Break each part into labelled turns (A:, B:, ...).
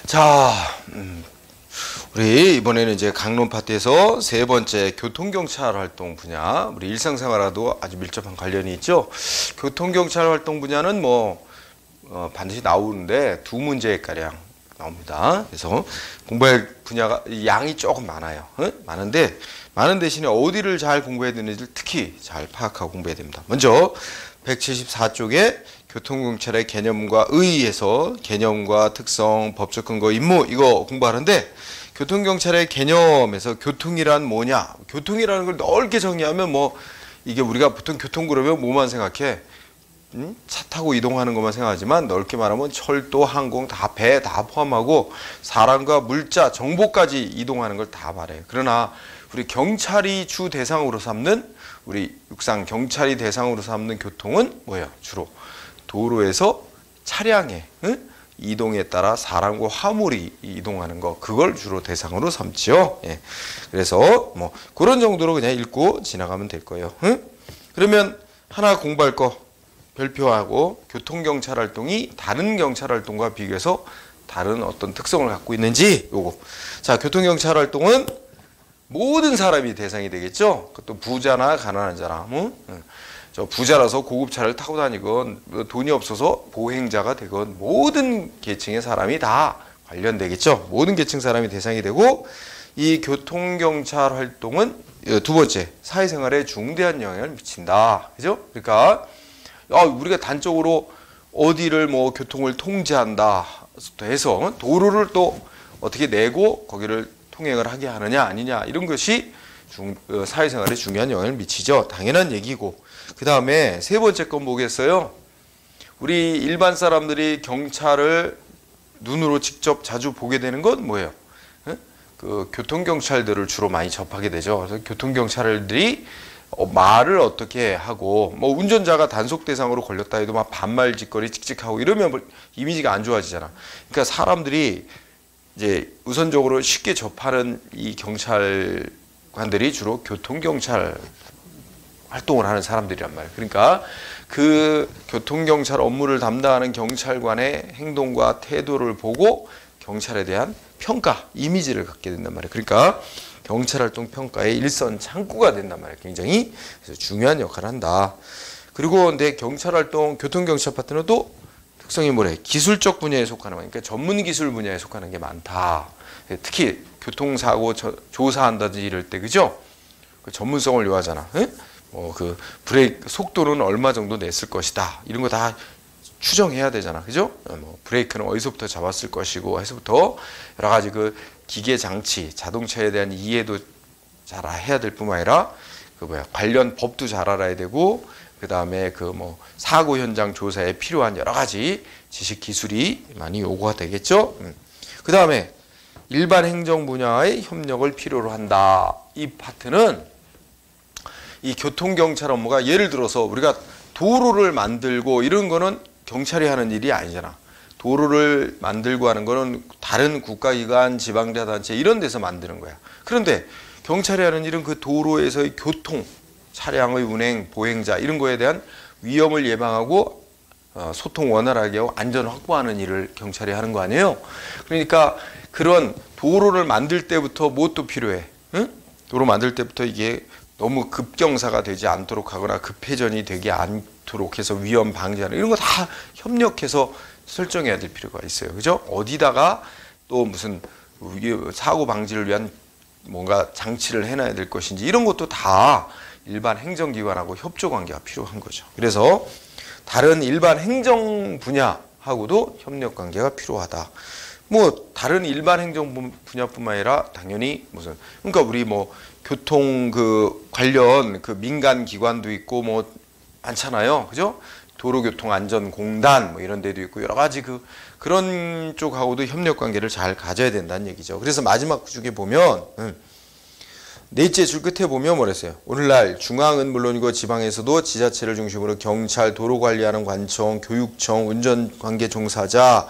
A: 자, 우리 이번에는 이제 강론 파트에서 세 번째 교통경찰 활동 분야, 우리 일상생활과도 아주 밀접한 관련이 있죠. 교통경찰 활동 분야는 반드시 나오는데 두 문제가량 나옵니다. 그래서 공부할 분야가 양이 조금 많아요. 많은데 많은 대신에 어디를 잘 공부해야 되는지를 특히 잘 파악하고 공부해야 됩니다. 먼저 174쪽에 교통경찰의 개념과 의의에서 개념과 특성, 법적 근거, 임무 이거 공부하는데 교통경찰의 개념에서 교통이란 뭐냐? 교통이라는 걸 넓게 정의하면 이게 우리가 보통 교통 그러면 뭐만 생각해? 차 타고 이동하는 것만 생각하지만 넓게 말하면 철도, 항공, 배 다 포함하고 사람과 물자, 정보까지 이동하는 걸 다 말해요. 그러나 우리 경찰이 주 대상으로 삼는 우리 육상 경찰이 대상으로 삼는 교통은 뭐예요? 주로 도로에서 차량의 이동에 따라 사람과 화물이 이동하는 거 그걸 주로 대상으로 삼지요. 예. 그래서 그런 정도로 그냥 읽고 지나가면 될 거예요. 그러면 하나 공부할 거 별표하고 교통경찰 활동이 다른 경찰 활동과 비교해서 다른 어떤 특성을 갖고 있는지 요거. 자, 교통경찰 활동은 모든 사람이 대상이 되겠죠. 그것도 부자나 가난한 사람. 저 부자라서 고급차를 타고 다니건 돈이 없어서 보행자가 되건 모든 계층의 사람이 다 관련되겠죠. 모든 계층 사람이 대상이 되고 이 교통경찰 활동은 두 번째 사회생활에 중대한 영향을 미친다. 그죠? 그러니까 우리가 단적으로 어디를 교통을 통제한다 해서 도로를 또 어떻게 내고 거기를 통행을 하게 하느냐 아니냐 이런 것이 사회생활에 중요한 영향을 미치죠. 당연한 얘기고 그 다음에 세 번째 건 보겠어요. 우리 일반 사람들이 경찰을 눈으로 직접 자주 보게 되는 건 뭐예요? 그 교통경찰들을 주로 많이 접하게 되죠. 그래서 교통경찰들이 말을 어떻게 하고 운전자가 단속 대상으로 걸렸다 해도 막 반말짓거리 찍찍하고 이러면 이미지가 안 좋아지잖아. 그러니까 사람들이 이제 우선적으로 쉽게 접하는 이 경찰관들이 주로 교통경찰 활동을 하는 사람들이란 말이에요. 그러니까 그 교통경찰 업무를 담당하는 경찰관의 행동과 태도를 보고 경찰에 대한 평가, 이미지를 갖게 된단 말이에요. 그러니까 경찰활동 평가의 일선 창구가 된단 말이에요. 굉장히 그래서 중요한 역할을 한다. 그리고 근데 경찰활동, 교통경찰 파트는 또 특성이 뭐래? 기술적 분야에 속하는 거니까 전문 기술 분야에 속하는 게 많다. 특히 교통사고 조사한다든지 이럴 때 그죠? 그 전문성을 요하잖아. 그 브레이크 속도는 얼마 정도 냈을 것이다. 이런 거 다 추정해야 되잖아. 그죠? 브레이크는 어디서부터 잡았을 것이고 해서부터 여러 가지 그 기계 장치, 자동차에 대한 이해도 잘 해야 될 뿐만 아니라 관련 법도 잘 알아야 되고 그다음에 사고 현장 조사에 필요한 여러 가지 지식 기술이 많이 요구가 되겠죠. 그다음에 일반 행정 분야의 협력을 필요로 한다. 이 파트는 이 교통경찰 업무가 예를 들어서 우리가 도로를 만들고 이런 거는 경찰이 하는 일이 아니잖아. 도로를 만들고 하는 거는 다른 국가기관, 지방자단체 이런 데서 만드는 거야. 그런데 경찰이 하는 일은 그 도로에서의 교통, 차량의 운행, 보행자 이런 거에 대한 위험을 예방하고 소통 원활하게 하고 안전 확보하는 일을 경찰이 하는 거 아니에요? 그러니까 그런 도로를 만들 때부터 무엇도 필요해. 응? 도로 만들 때부터 이게 너무 급경사가 되지 않도록 하거나 급회전이 되지 않도록 해서 위험 방지하는 이런 거 다 협력해서 설정해야 될 필요가 있어요. 그죠? 어디다가 또 무슨 사고 방지를 위한 뭔가 장치를 해놔야 될 것인지 이런 것도 다 일반 행정기관하고 협조 관계가 필요한 거죠. 그래서 다른 일반 행정 분야하고도 협력 관계가 필요하다. 다른 일반 행정 분야뿐만 아니라 당연히 그러니까 우리 교통 관련 민간 기관도 있고 많잖아요. 그죠? 도로교통안전공단 이런 데도 있고 여러 가지 그런 쪽하고도 협력 관계를 잘 가져야 된다는 얘기죠. 그래서 마지막 쪽에 보면 넷째 줄 끝에 보면 뭐랬어요? 오늘날 중앙은 물론이고 지방에서도 지자체를 중심으로 경찰, 도로 관리하는 관청, 교육청, 운전관계 종사자,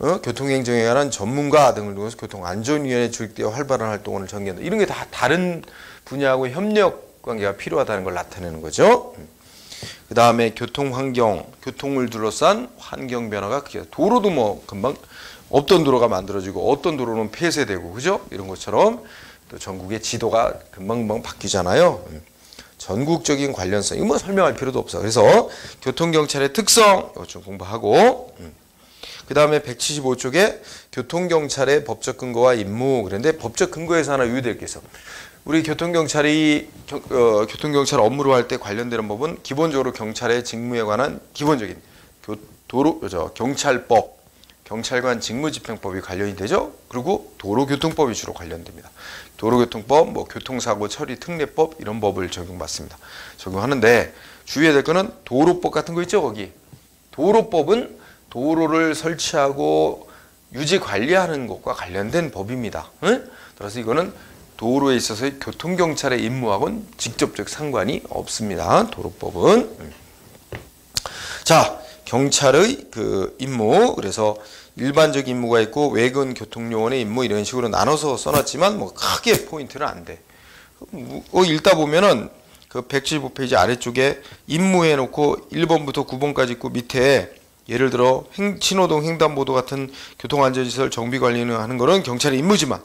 A: 교통행정에 관한 전문가 등을 통해서 교통안전위원회 조직되어 활발한 활동을 전개한다. 이런 게 다 다른 분야하고 협력 관계가 필요하다는 걸 나타내는 거죠. 그 다음에 교통환경, 교통을 둘러싼 환경 변화가 도로도 금방 없던 도로가 만들어지고 어떤 도로는 폐쇄되고 그죠? 이런 것처럼 또 전국의 지도가 금방금방 바뀌잖아요. 전국적인 관련성 이거 뭐 설명할 필요도 없어. 그래서 교통경찰의 특성 이거 좀 공부하고 그 다음에 175쪽에 교통경찰의 법적 근거와 임무. 그런데 법적 근거에서 하나 유의될 게 있어. 우리 교통경찰이 교통경찰 업무를 할 때 관련되는 법은 기본적으로 경찰의 직무에 관한 기본적인 경찰법, 경찰관 직무집행법이 관련이 되죠. 그리고 도로교통법이 주로 관련됩니다. 도로교통법, 뭐 교통사고 처리 특례법 이런 법을 적용받습니다. 적용하는데 주의해야 될 거는 도로법 같은 거 있죠. 거기 도로법은 도로를 설치하고 유지 관리하는 것과 관련된 법입니다. 응? 따라서 이거는 도로에 있어서의 교통경찰의 임무하고는 직접적 상관이 없습니다. 도로법은. 자, 경찰의 그 임무. 그래서 일반적 임무가 있고 외근 교통요원의 임무 이런 식으로 나눠서 써놨지만 뭐 크게 포인트는 안 돼. 읽다 보면은 그 175페이지 아래쪽에 임무 해놓고 1번부터 9번까지 있고 밑에 예를 들어 신호등 횡단보도 같은 교통안전시설 정비 관리는 하는 거는 경찰의 임무지만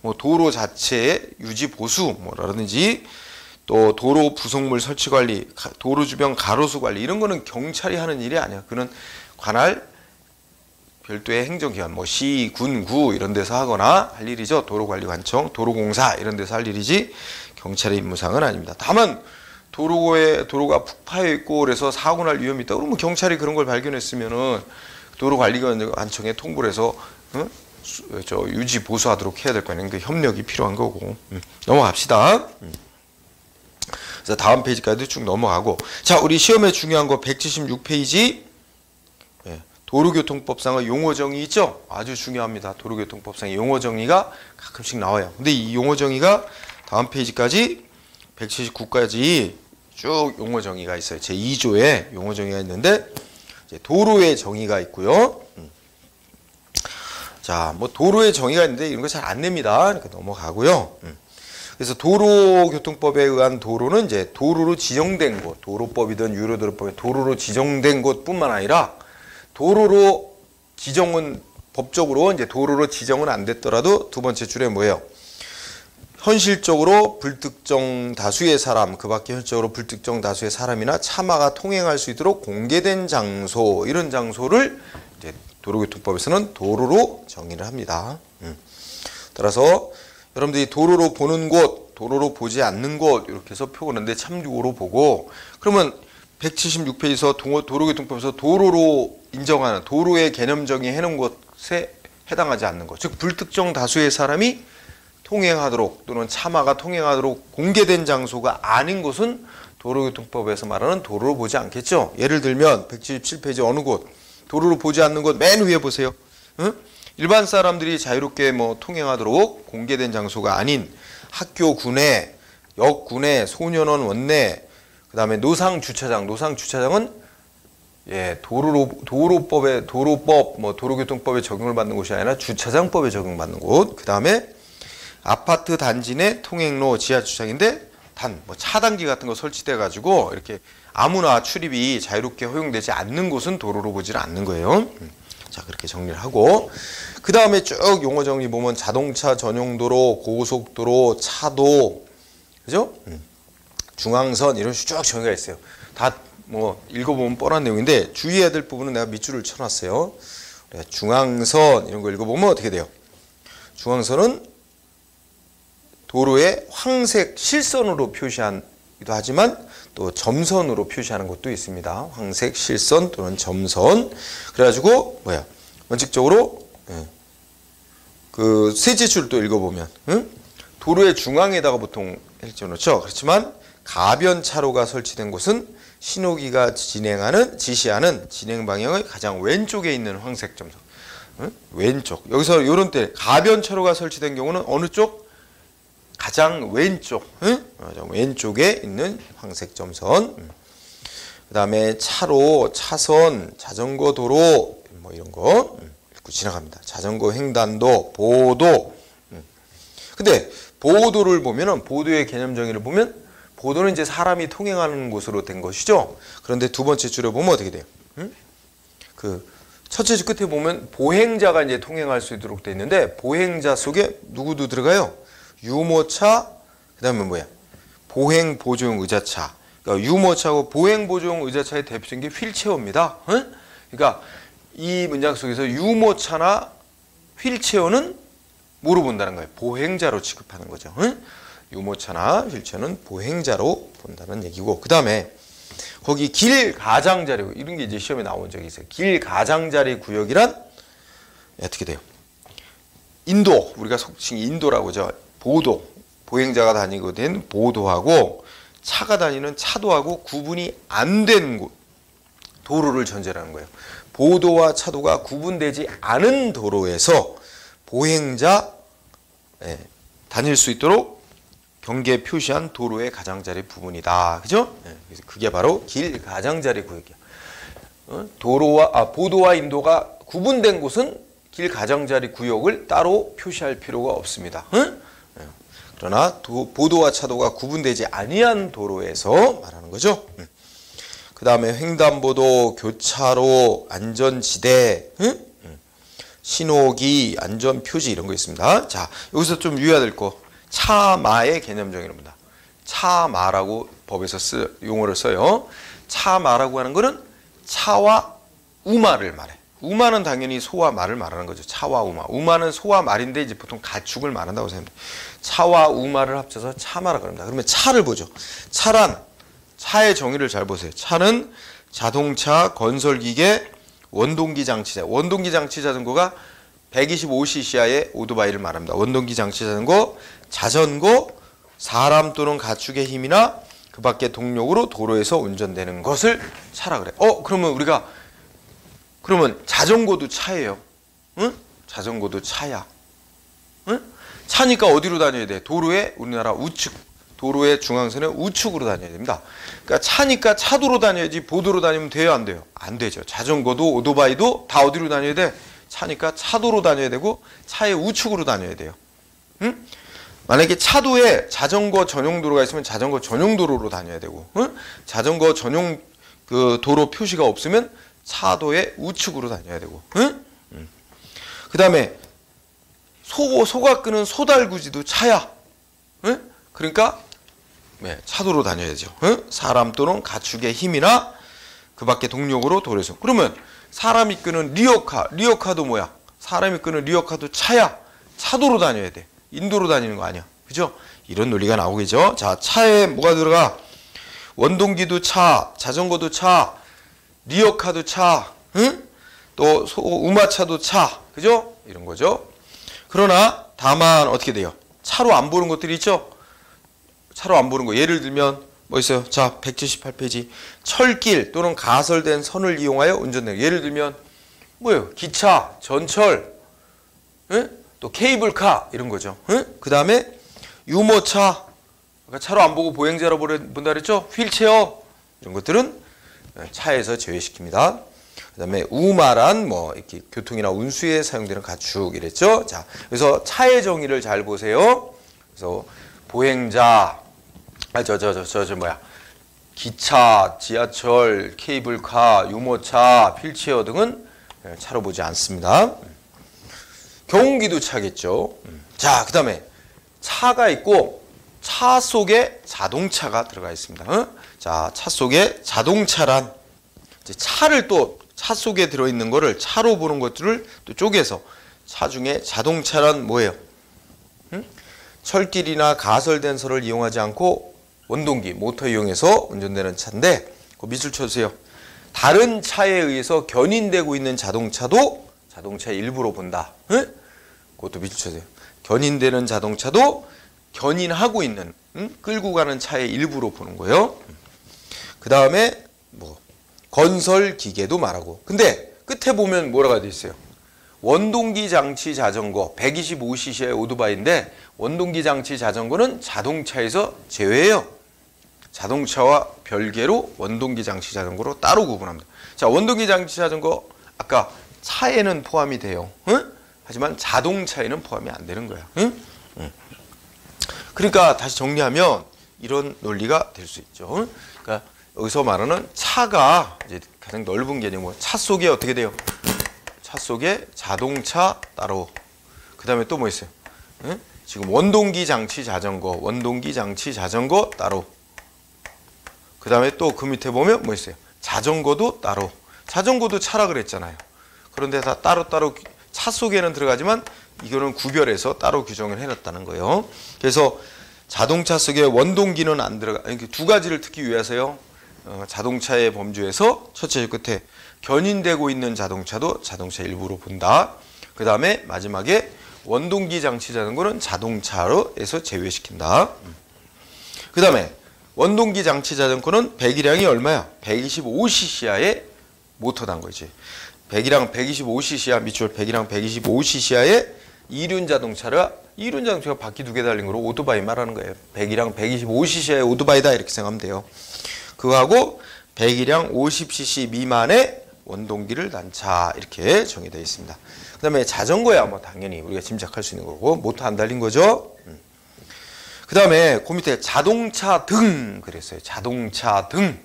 A: 뭐 도로 자체의 유지 보수 뭐라든지 또 도로 부속물 설치 관리, 도로 주변 가로수 관리 이런 거는 경찰이 하는 일이 아니야. 그는 관할 별도의 행정기관, 뭐 시, 군, 구 이런 데서 하거나 할 일이죠. 도로관리관청, 도로공사 이런 데서 할 일이지 경찰의 임무상은 아닙니다. 다만 도로가 푹 파여 있고 그래서 사고 날 위험이 있다. 그러면 경찰이 그런 걸 발견했으면은 도로관리관청에 통보를 해서 유지 보수하도록 해야 될 거 아니에요. 그 협력이 필요한 거고. 넘어갑시다. 그래서 다음 페이지까지 쭉 넘어가고. 자, 우리 시험에 중요한 거 176페이지. 도로교통법상의 용어정의 있죠? 아주 중요합니다. 도로교통법상의 용어정의가 가끔씩 나와요. 근데 이 용어정의가 다음 페이지까지 179까지 쭉 용어정의가 있어요. 제2조에 용어정의가 있는데 이제 도로의 정의가 있고요. 자, 뭐 도로의 정의가 있는데 이런 거 잘 안 냅니다. 그러니까 넘어가고요. 그래서 도로교통법에 의한 도로는 이제 도로로 지정된 곳, 도로법이든 유료도로법에 도로로 지정된 곳뿐만 아니라 도로로 지정은 법적으로 이제 도로로 지정은 안 됐더라도 두 번째 줄에 뭐예요? 현실적으로 불특정 다수의 사람, 그 밖에 현실적으로 불특정 다수의 사람이나 차마가 통행할 수 있도록 공개된 장소, 이런 장소를 이제 도로교통법에서는 도로로 정의를 합니다. 따라서 여러분들이 도로로 보는 곳, 도로로 보지 않는 곳 이렇게 해서 표현하는데 참고로 보고 그러면 176페이지에서 도로교통법에서 도로로 인정하는 도로의 개념 정의해놓은 것에 해당하지 않는 것, 즉 불특정 다수의 사람이 통행하도록 또는 차마가 통행하도록 공개된 장소가 아닌 곳은 도로교통법에서 말하는 도로로 보지 않겠죠. 예를 들면 177페이지 어느 곳 도로로 보지 않는 곳 맨 위에 보세요. 응? 일반 사람들이 자유롭게 뭐 통행하도록 공개된 장소가 아닌 학교 구내, 역 구내, 소년원 원내, 그 다음에 노상 주차장은 도로법, 뭐 도로교통법에 적용을 받는 곳이 아니라 주차장법에 적용받는 곳. 그 다음에 아파트 단지 내 통행로 지하 주차장인데 뭐 차단기 같은 거 설치돼 가지고 이렇게 아무나 출입이 자유롭게 허용되지 않는 곳은 도로로 보지를 않는 거예요. 자, 그렇게 정리를 하고 그 다음에 쭉 용어 정리 보면 자동차 전용도로, 고속도로, 차도, 그죠? 중앙선 이런 쭉 정의가 있어요. 다 뭐 읽어보면 뻔한 내용인데 주의해야 될 부분은 내가 밑줄을 쳐놨어요. 중앙선 이런 거 읽어보면 어떻게 돼요? 중앙선은 도로에 황색 실선으로 표시하기도 하지만 또 점선으로 표시하는 것도 있습니다. 황색 실선 또는 점선. 그래가지고 원칙적으로 그 세 지출 또 읽어보면 도로의 중앙에다가 보통 해놓죠. 그렇지만 가변 차로가 설치된 곳은 신호기가 지시하는 진행 방향의 가장 왼쪽에 있는 황색 점선. 왼쪽. 여기서 요런 때 가변 차로가 설치된 경우는 어느 쪽? 가장 왼쪽. 왼쪽에 있는 황색 점선. 그 다음에 차로, 차선, 자전거 도로 뭐 이런 거 읽고 지나갑니다. 자전거 횡단도, 보도. 근데 보도를 보면은 보도의 개념 정의를 보면 보도는 이제 사람이 통행하는 곳으로 된 것이죠. 그런데 두 번째 줄에 보면 어떻게 돼요? 그 첫째 줄 끝에 보면 보행자가 이제 통행할 수 있도록 돼 있는데 보행자 속에 누구도 들어가요? 유모차, 그다음에 뭐야? 보행 보조용 의자차. 그러니까 유모차하고 보행 보조용 의자차의 대표적인 게 휠체어입니다. 응? 그러니까 이 문장 속에서 유모차나 휠체어는 뭐로 본다는 거예요? 보행자로 취급하는 거죠. 응? 유모차나 휠체어는 보행자로 본다는 얘기고, 그 다음에 거기 길 가장자리, 이런 게 이제 시험에 나온 적이 있어요. 길 가장자리 구역이란 어떻게 돼요? 인도, 우리가 속칭 인도라고 하죠. 보도, 보행자가 다니고 된 보도하고 차가 다니는 차도하고 구분이 안 된 곳, 도로를 전제하는 거예요. 보도와 차도가 구분되지 않은 도로에서 보행자 다닐 수 있도록 경계 표시한 도로의 가장자리 부분이다. 그죠? 그래서 그게 바로 길 가장자리 구역이야. 보도와 인도가 구분된 곳은 길 가장자리 구역을 따로 표시할 필요가 없습니다. 그러나 보도와 차도가 구분되지 아니한 도로에서 말하는 거죠. 그 다음에 횡단보도, 교차로, 안전지대, 신호기, 안전표지 이런 거 있습니다. 자, 여기서 좀 유의해야 될 거. 차마의 개념 정의입니다. 차마라고 법에서 용어를 써요. 차마라고 하는 거는 차와 우마를 말해. 우마는 당연히 소와 말을 말하는 거죠. 차와 우마. 우마는 소와 말인데 이제 보통 가축을 말한다고 생각합니다. 차와 우마를 합쳐서 차마라고 합니다. 그러면 차를 보죠. 차란, 차의 정의를 잘 보세요. 차는 자동차, 건설기계, 원동기 장치자. 원동기 장치 자전거가 125cc의 오토바이를 말합니다. 원동기 장치 자전거, 자전거, 사람 또는 가축의 힘이나 그 밖의 동력으로 도로에서 운전되는 것을 차라 그래. 그러면 자전거도 차예요. 응? 자전거도 차야. 응? 차니까 어디로 다녀야 돼? 도로의 우리나라 우측, 도로의 중앙선의 우측으로 다녀야 됩니다. 그러니까 차니까 차도로 다녀야지 보도로 다니면 돼요, 안 돼요? 안 되죠. 자전거도 오토바이도 다 어디로 다녀야 돼? 차니까 차도로 다녀야 되고 차의 우측으로 다녀야 돼요. 응? 만약에 차도에 자전거 전용 도로가 있으면 자전거 전용 도로로 다녀야 되고, 응? 자전거 전용 그 도로 표시가 없으면 차도의 우측으로 다녀야 되고, 응? 그 다음에 소가 끄는 소달구지도 차야. 응? 그러니까 차도로 다녀야죠. 응? 사람 또는 가축의 힘이나 그 밖의 동력으로 도로에서. 그러면 사람이 끄는 리어카도 뭐야? 사람이 끄는 리어카도 차야. 차도로 다녀야 돼. 인도로 다니는 거 아니야. 그죠? 이런 논리가 나오겠죠. 자, 차에 뭐가 들어가? 원동기도 차, 자전거도 차, 리어카도 차, 응? 또 우마차도 차. 그죠? 이런 거죠. 그러나 다만 어떻게 돼요? 차로 안 보는 것들이 있죠? 차로 안 보는 거. 예를 들면 뭐 있어요? 자, 178페이지. 철길 또는 가설된 선을 이용하여 운전되는. 예를 들면 뭐예요? 기차, 전철, 응? 또 케이블카 이런 거죠. 응? 그 다음에 유모차, 그러니까 차로 안 보고 보행자로 본다 그랬죠? 휠체어 이런 것들은 차에서 제외시킵니다. 그 다음에 우마란 뭐 이렇게 교통이나 운수에 사용되는 가축 이랬죠. 자, 그래서 차의 정의를 잘 보세요. 그래서 보행자, 기차, 지하철, 케이블카, 유모차, 휠체어 등은 차로 보지 않습니다. 경운기도 차겠죠. 자, 그 다음에 차가 있고 차 속에 자동차가 들어가 있습니다. 자, 차 속에 자동차란 이제 차를 또 차 속에 들어있는 거를 차로 보는 것들을 또 쪼개서 차 중에 자동차란 뭐예요? 철길이나 가설된 선을 이용하지 않고 원동기, 모터 이용해서 운전되는 차인데 그 밑줄 쳐주세요. 다른 차에 의해서 견인되고 있는 자동차도 자동차의 일부로 본다. 그것도 밑줄 쳐주세요. 견인되는 자동차도 견인하고 있는, 끌고 가는 차의 일부로 보는 거예요. 그 다음에 뭐 건설 기계도 말하고. 근데 끝에 보면 뭐라고 돼 있어요? 원동기 장치 자전거 125cc의 오토바이인데 원동기 장치 자전거는 자동차에서 제외해요. 자동차와 별개로 원동기 장치 자전거로 따로 구분합니다. 자, 원동기 장치 자전거 아까 차에는 포함이 돼요. 하지만 자동차에는 포함이 안 되는 거야. 그러니까 다시 정리하면 이런 논리가 될 수 있죠. 그러니까 여기서 말하는 차가 이제 가장 넓은 개념으로 차 속에 어떻게 돼요? 차 속에 자동차 따로. 그 다음에 또 뭐 있어요? 응? 지금 원동기 장치 자전거, 원동기 장치 자전거 따로. 그 다음에 또 그 밑에 보면 뭐 있어요? 자전거도 따로. 자전거도 차라 그랬잖아요. 그런데 다 따로따로 차 속에는 들어가지만 이거는 구별해서 따로 규정을 해놨다는 거예요. 그래서 자동차 속에 원동기는 안 들어가. 이렇게 두 가지를 듣기 위해서요. 자동차의 범주에서 첫째 끝에 견인되고 있는 자동차도 자동차 일부로 본다. 그 다음에 마지막에 원동기 장치 자전거는 자동차로에서 제외시킨다. 그 다음에 원동기 장치 자전거는 배기량이 얼마야? 125cc 이하의 모터단 거지. 배기량 125cc 밑줄 배기량 125cc 이하의 이륜 자동차가 바퀴 2개 달린 거로 오토바이 말하는 거예요. 배기량 125cc 이하의 오토바이다 이렇게 생각하면 돼요. 그거하고 배기량 50cc 미만의 원동기를 단 차 이렇게 정의되어 있습니다. 그 다음에 자전거야 뭐 당연히 우리가 짐작할 수 있는 거고 모터 안 달린 거죠. 그 다음에 그 밑에 자동차 등 그랬어요. 자동차 등.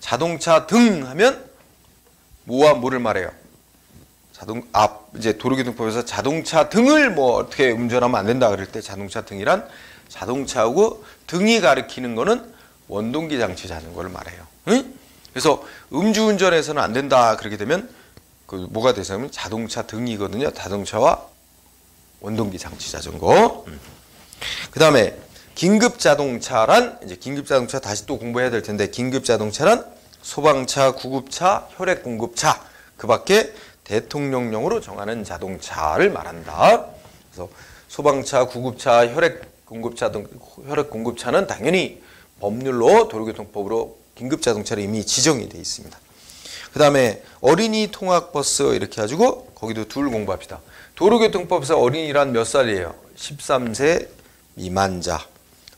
A: 자동차 등 하면 뭐와 뭐를 말해요? 이제 도로교통법에서 자동차 등을 뭐 어떻게 운전하면 안 된다 그럴 때 자동차 등이란 자동차하고 등이 가리키는 거는 원동기 장치 자전거를 말해요. 응? 그래서 음주운전에서는 안 된다 그렇게 되면 그 뭐가 되냐면 자동차 등이거든요. 자동차와 원동기 장치 자전거. 그 다음에 긴급 자동차란 이제 긴급 자동차 다시 또 공부해야 될 텐데 긴급 자동차란 소방차, 구급차, 혈액 공급차 그 밖에 대통령령으로 정하는 자동차를 말한다. 그래서 소방차, 구급차, 혈액 공급차는 당연히 법률로 도로교통법으로 긴급 자동차로 이미 지정이 되어 있습니다. 그 다음에 어린이 통학버스 이렇게 해가지고 거기도 둘 공부합시다. 도로교통법에서 어린이란 몇 살이에요? 13세 미만자.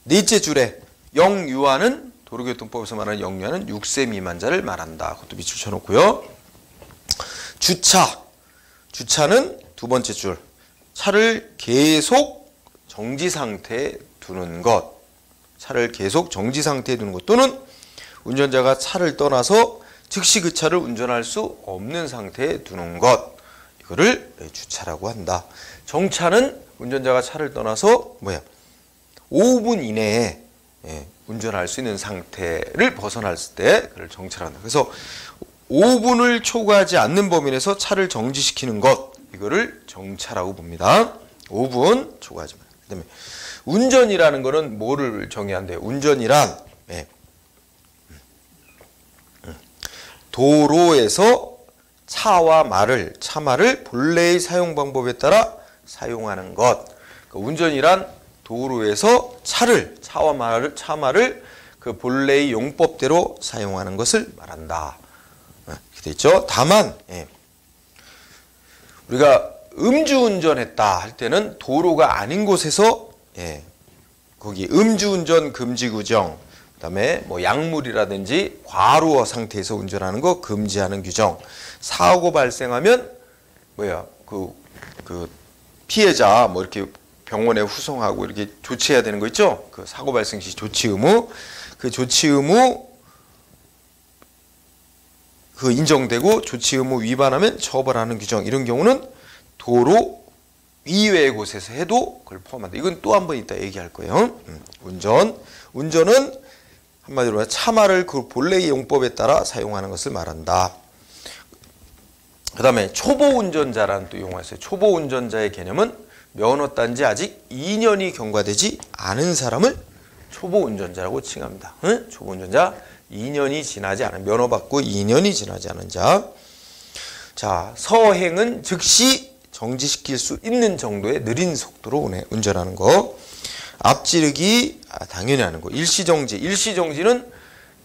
A: 넷째 줄에 영유아는 도로교통법에서 말하는 영유아는 6세 미만자를 말한다. 그것도 밑줄 쳐놓고요. 주차는 두 번째 줄. 차를 계속 정지 상태에 두는 것. 차를 계속 정지 상태에 두는 것 또는 운전자가 차를 떠나서 즉시 그 차를 운전할 수 없는 상태에 두는 것. 이거를 주차라고 한다. 정차는 운전자가 차를 떠나서 5분 이내에 운전할 수 있는 상태를 벗어났을 때 그걸 정차라고 한다. 그래서 5분을 초과하지 않는 범위 내에서 차를 정지시키는 것 이거를 정차라고 봅니다. 5분 초과하지 마. 그다음에 운전이라는 거는 뭐를 정의한대요? 운전이란 도로에서 차와 차말을 본래의 사용 방법에 따라 사용하는 것. 그러니까 운전이란 도로에서 차말을 그 본래의 용법대로 사용하는 것을 말한다. 이렇게 돼 있죠. 다만 우리가 음주운전했다 할 때는 도로가 아닌 곳에서 거기 음주운전 금지 규정, 그다음에 뭐 약물이라든지 과로 상태에서 운전하는 거 금지하는 규정, 사고 발생하면 그 피해자 뭐 이렇게 병원에 후송하고 이렇게 조치해야 되는 거 있죠? 그 사고 발생 시 조치 의무, 그 조치 의무 그 인정되고 조치 의무 위반하면 처벌하는 규정 이런 경우는 도로 이외의 곳에서 해도 그걸 포함한다. 이건 또 한 번 이따 얘기할 거예요. 운전은 한마디로 차말을 그 본래의 용법에 따라 사용하는 것을 말한다. 그 다음에 초보 운전자라는 또 용어가 있어요. 초보 운전자의 개념은 면허 딴 지 아직 2년이 경과되지 않은 사람을 초보 운전자라고 칭합니다. 초보 운전자 2년이 지나지 않은 면허 받고 2년이 지나지 않은 자. 자, 서행은 즉시 정지시킬 수 있는 정도의 느린 속도로 운전하는 거. 앞지르기 당연히 하는 거. 일시정지. 일시정지는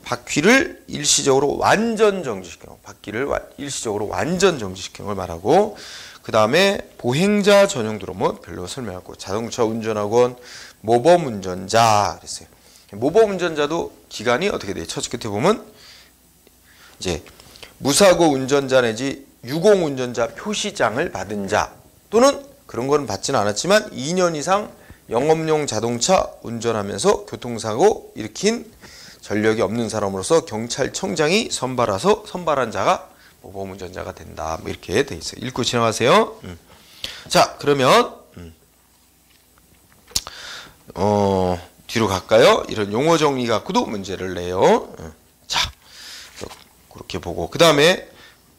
A: 바퀴를 일시적으로 완전 정지시키는 거. 바퀴를 일시적으로 완전 정지시키는 걸 말하고, 그 다음에 보행자 전용 도로 뭐 별로 설명하고, 자동차 운전학원, 모범 운전자 그랬어요. 모범 운전자도 기간이 어떻게 돼요? 첫 끝에 보면 이제 무사고 운전자 내지 유공 운전자 표시장을 받은 자 또는 그런 거는 받지는 않았지만 2년 이상 영업용 자동차 운전하면서 교통사고 일으킨 전력이 없는 사람으로서 경찰청장이 선발한 자가 모범 운전자가 된다. 뭐 이렇게 돼 있어요. 읽고 지나가세요. 자, 그러면 뒤로 갈까요? 이런 용어 정리 갖고도 문제를 내요. 자, 그렇게 보고 그 다음에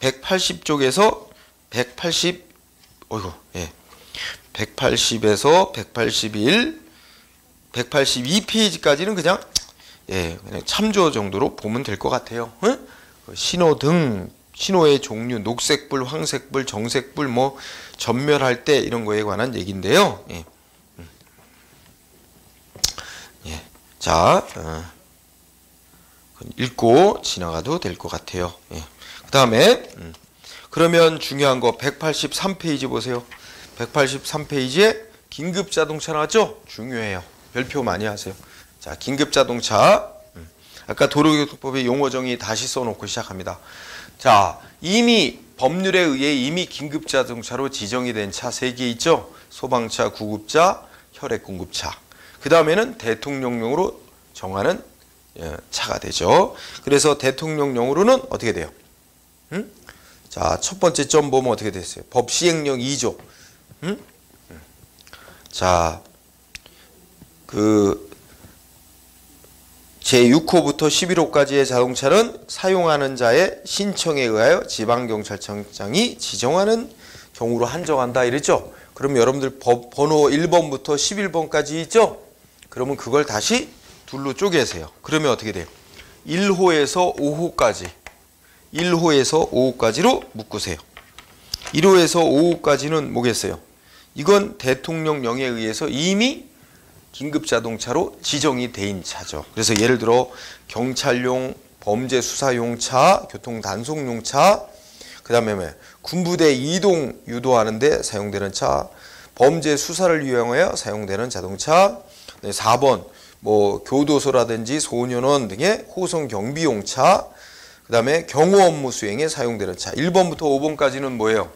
A: 180쪽에서 180에서 181, 182페이지까지는 그냥 참조 정도로 보면 될 것 같아요. 신호등, 신호의 종류, 녹색불, 황색불, 정색불, 뭐 전멸할 때 이런 거에 관한 얘기인데요. 자, 읽고 지나가도 될 것 같아요. 그 다음에 그러면 중요한 거 183페이지 보세요. 183페이지에 긴급자동차 나왔죠? 중요해요. 별표 많이 하세요. 자, 긴급자동차. 아까 도로교통법의 용어 정의 다시 써놓고 시작합니다. 자, 이미 법률에 의해 이미 긴급자동차로 지정이 된 차 3개 있죠? 소방차, 구급차, 혈액공급차. 그 다음에는 대통령령으로 정하는 차가 되죠. 그래서 대통령령으로는 어떻게 돼요? 자, 첫 번째 점 보면 어떻게 됐어요? 법 시행령 2조. 자, 그 제6호부터 11호까지의 자동차는 사용하는 자의 신청에 의하여 지방경찰청장이 지정하는 경우로 한정한다 이랬죠? 그럼 여러분들 법 번호 1번부터 11번까지 있죠? 그러면 그걸 다시 둘로 쪼개세요. 그러면 어떻게 돼요? 1호에서 5호까지 1호에서 5호까지로 묶으세요. 1호에서 5호까지는 뭐겠어요? 이건 대통령령에 의해서 이미 긴급자동차로 지정이 된 차죠. 그래서 예를 들어 경찰용, 범죄수사용 차, 교통단속용 차, 그 다음에 군부대 이동 유도하는 데 사용되는 차, 범죄수사를 위하여 사용되는 자동차, 4번 뭐 교도소라든지 소년원 등의 호송 경비용 차, 그 다음에 경호 업무 수행에 사용되는 차. 1번부터 5번까지는 뭐예요?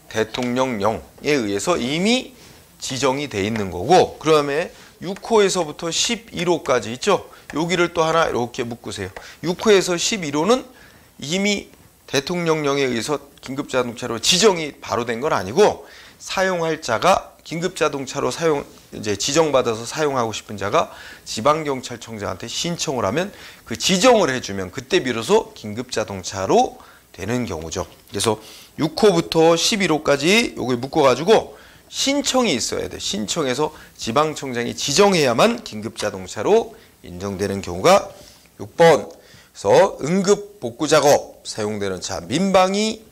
A: 대통령령에 의해서 이미 지정이 돼 있는 거고, 그 다음에 6호에서부터 11호까지 있죠? 여기를 또 하나 이렇게 묶으세요. 6호에서 11호는 이미 대통령령에 의해서 긴급자동차로 지정이 바로 된 건 아니고, 사용할 자가 긴급자동차로 이제 지정받아서 사용하고 싶은 자가 지방경찰청장한테 신청을 하면 그 지정을 해주면 그때 비로소 긴급자동차로 되는 경우죠. 그래서 6호부터 11호까지 요걸 묶어가지고 신청이 있어야 돼. 신청해서 지방청장이 지정해야만 긴급자동차로 인정되는 경우가 6번. 그래서 응급복구작업 사용되는 차, 민방위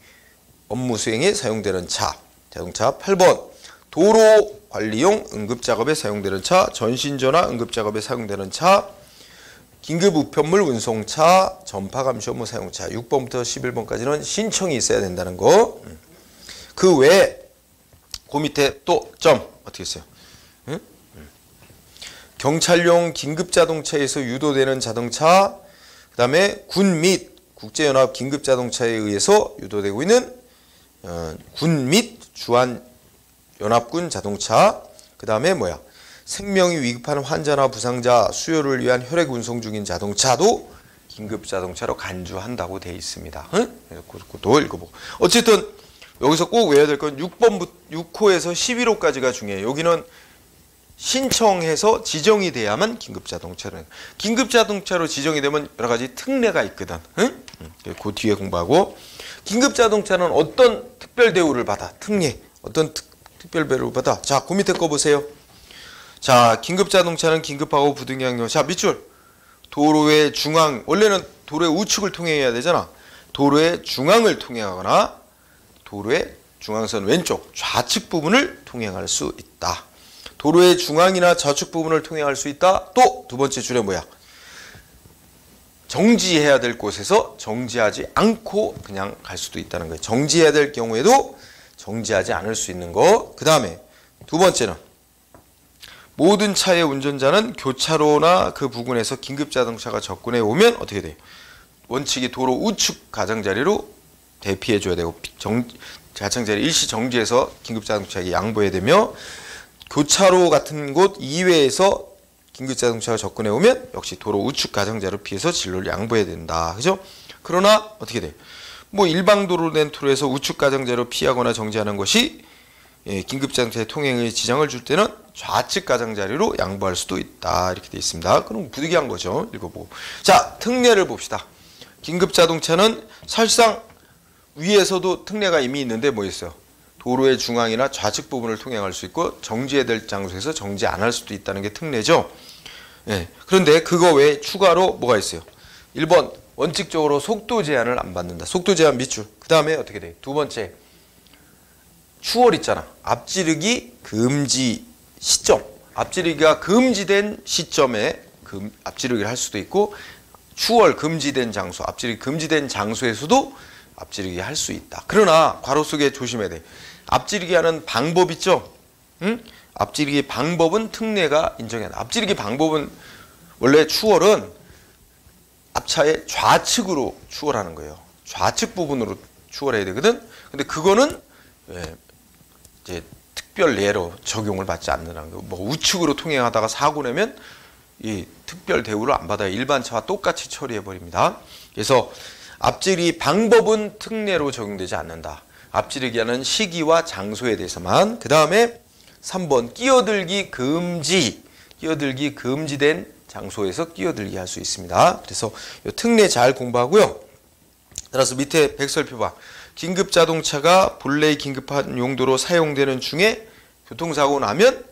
A: 업무 수행에 사용되는 차, 자동차. 8번. 도로관리용 응급작업에 사용되는 차, 전신전화 응급작업에 사용되는 차, 긴급우편물 운송차, 전파감시 업무 사용차. 6번부터 11번까지는 신청이 있어야 된다는 거. 그 외에 그 밑에 또 점 어떻게 써요? 경찰용 긴급자동차에서 유도되는 자동차, 그 다음에 군 및 국제연합 긴급자동차에 의해서 유도되고 있는 군 및 주한연합군 자동차, 그 다음에 뭐야? 생명이 위급한 환자나 부상자 수요를 위한 혈액 운송 중인 자동차도 긴급자동차로 간주한다고 되어 있습니다. 그것도 읽어보고. 어쨌든 여기서 꼭 외워야 될 건 6호에서 11호까지가 중요해요. 여기는 신청해서 지정이 돼야만 긴급자동차로. 긴급자동차로 지정이 되면 여러 가지 특례가 있거든. 그 뒤에 공부하고. 긴급자동차는 어떤 특별 대우를 받아? 특례. 어떤 특별 대우를 받아? 자, 그 밑에 거 보세요. 자, 긴급자동차는 긴급하고 부등의 경우. 자, 밑줄. 도로의 중앙. 원래는 도로의 우측을 통행해야 되잖아. 도로의 중앙을 통행하거나 도로의 중앙선 왼쪽 좌측 부분을 통행할 수 있다. 도로의 중앙이나 좌측 부분을 통행할 수 있다. 또 두 번째 줄에 뭐야? 정지해야 될 곳에서 정지하지 않고 그냥 갈 수도 있다는 거예요. 정지해야 될 경우에도 정지하지 않을 수 있는 거. 그 다음에 두 번째는 모든 차의 운전자는 교차로나 그 부근에서 긴급자동차가 접근해 오면 어떻게 돼요? 원칙이 도로 우측 가장자리로 대피해 줘야 되고, 가장자리 일시 정지해서 긴급자동차에게 양보해야 되며, 교차로 같은 곳 이외에서 긴급자동차가 접근해 오면 역시 도로 우측 가장자리로 피해서 진로를 양보해야 된다. 그죠? 그러나 어떻게 돼? 뭐 일방도로 된 도로에서 우측 가장자리로 피하거나 정지하는 것이 긴급자동차의 통행에 지장을 줄 때는 좌측 가장자리로 양보할 수도 있다. 이렇게 되어 있습니다. 그럼 부득이한 거죠. 읽어보고. 자, 특례를 봅시다. 긴급자동차는 사실상 위에서도 특례가 이미 있는데 뭐 있어요? 도로의 중앙이나 좌측 부분을 통행할 수 있고 정지해야 될 장소에서 정지 안 할 수도 있다는 게 특례죠. 그런데 그거 외에 추가로 뭐가 있어요? 1번 원칙적으로 속도 제한을 안 받는다. 속도 제한 밑줄. 그 다음에 어떻게 돼? 두 번째 추월 있잖아. 앞지르기 금지 시점. 앞지르기가 금지된 시점에 앞지르기를 할 수도 있고 추월 금지된 장소, 앞지르기 금지된 장소에서도 앞지르기 할 수 있다. 그러나 괄호 속에 조심해야 돼. 앞지르기 하는 방법 있죠? 응? 앞지르기 방법은 특례가 인정해야 돼. 앞지르기 방법은 원래 추월은 앞차의 좌측으로 추월하는 거예요. 좌측 부분으로 추월해야 되거든. 근데 그거는 이제 특별 예로 적용을 받지 않는다는 거. 뭐 우측으로 통행하다가 사고 내면 이 특별 대우를 안 받아요. 일반 차와 똑같이 처리해 버립니다. 그래서 앞지르기 방법은 특례로 적용되지 않는다. 앞지르기 하는 시기와 장소에 대해서만. 그 다음에 3번 끼어들기 금지. 끼어들기 금지된 장소에서 끼어들기 할 수 있습니다. 그래서 이 특례 잘 공부하고요. 따라서 밑에 백설표 봐. 긴급자동차가 본래의 긴급한 용도로 사용되는 중에 교통사고 나면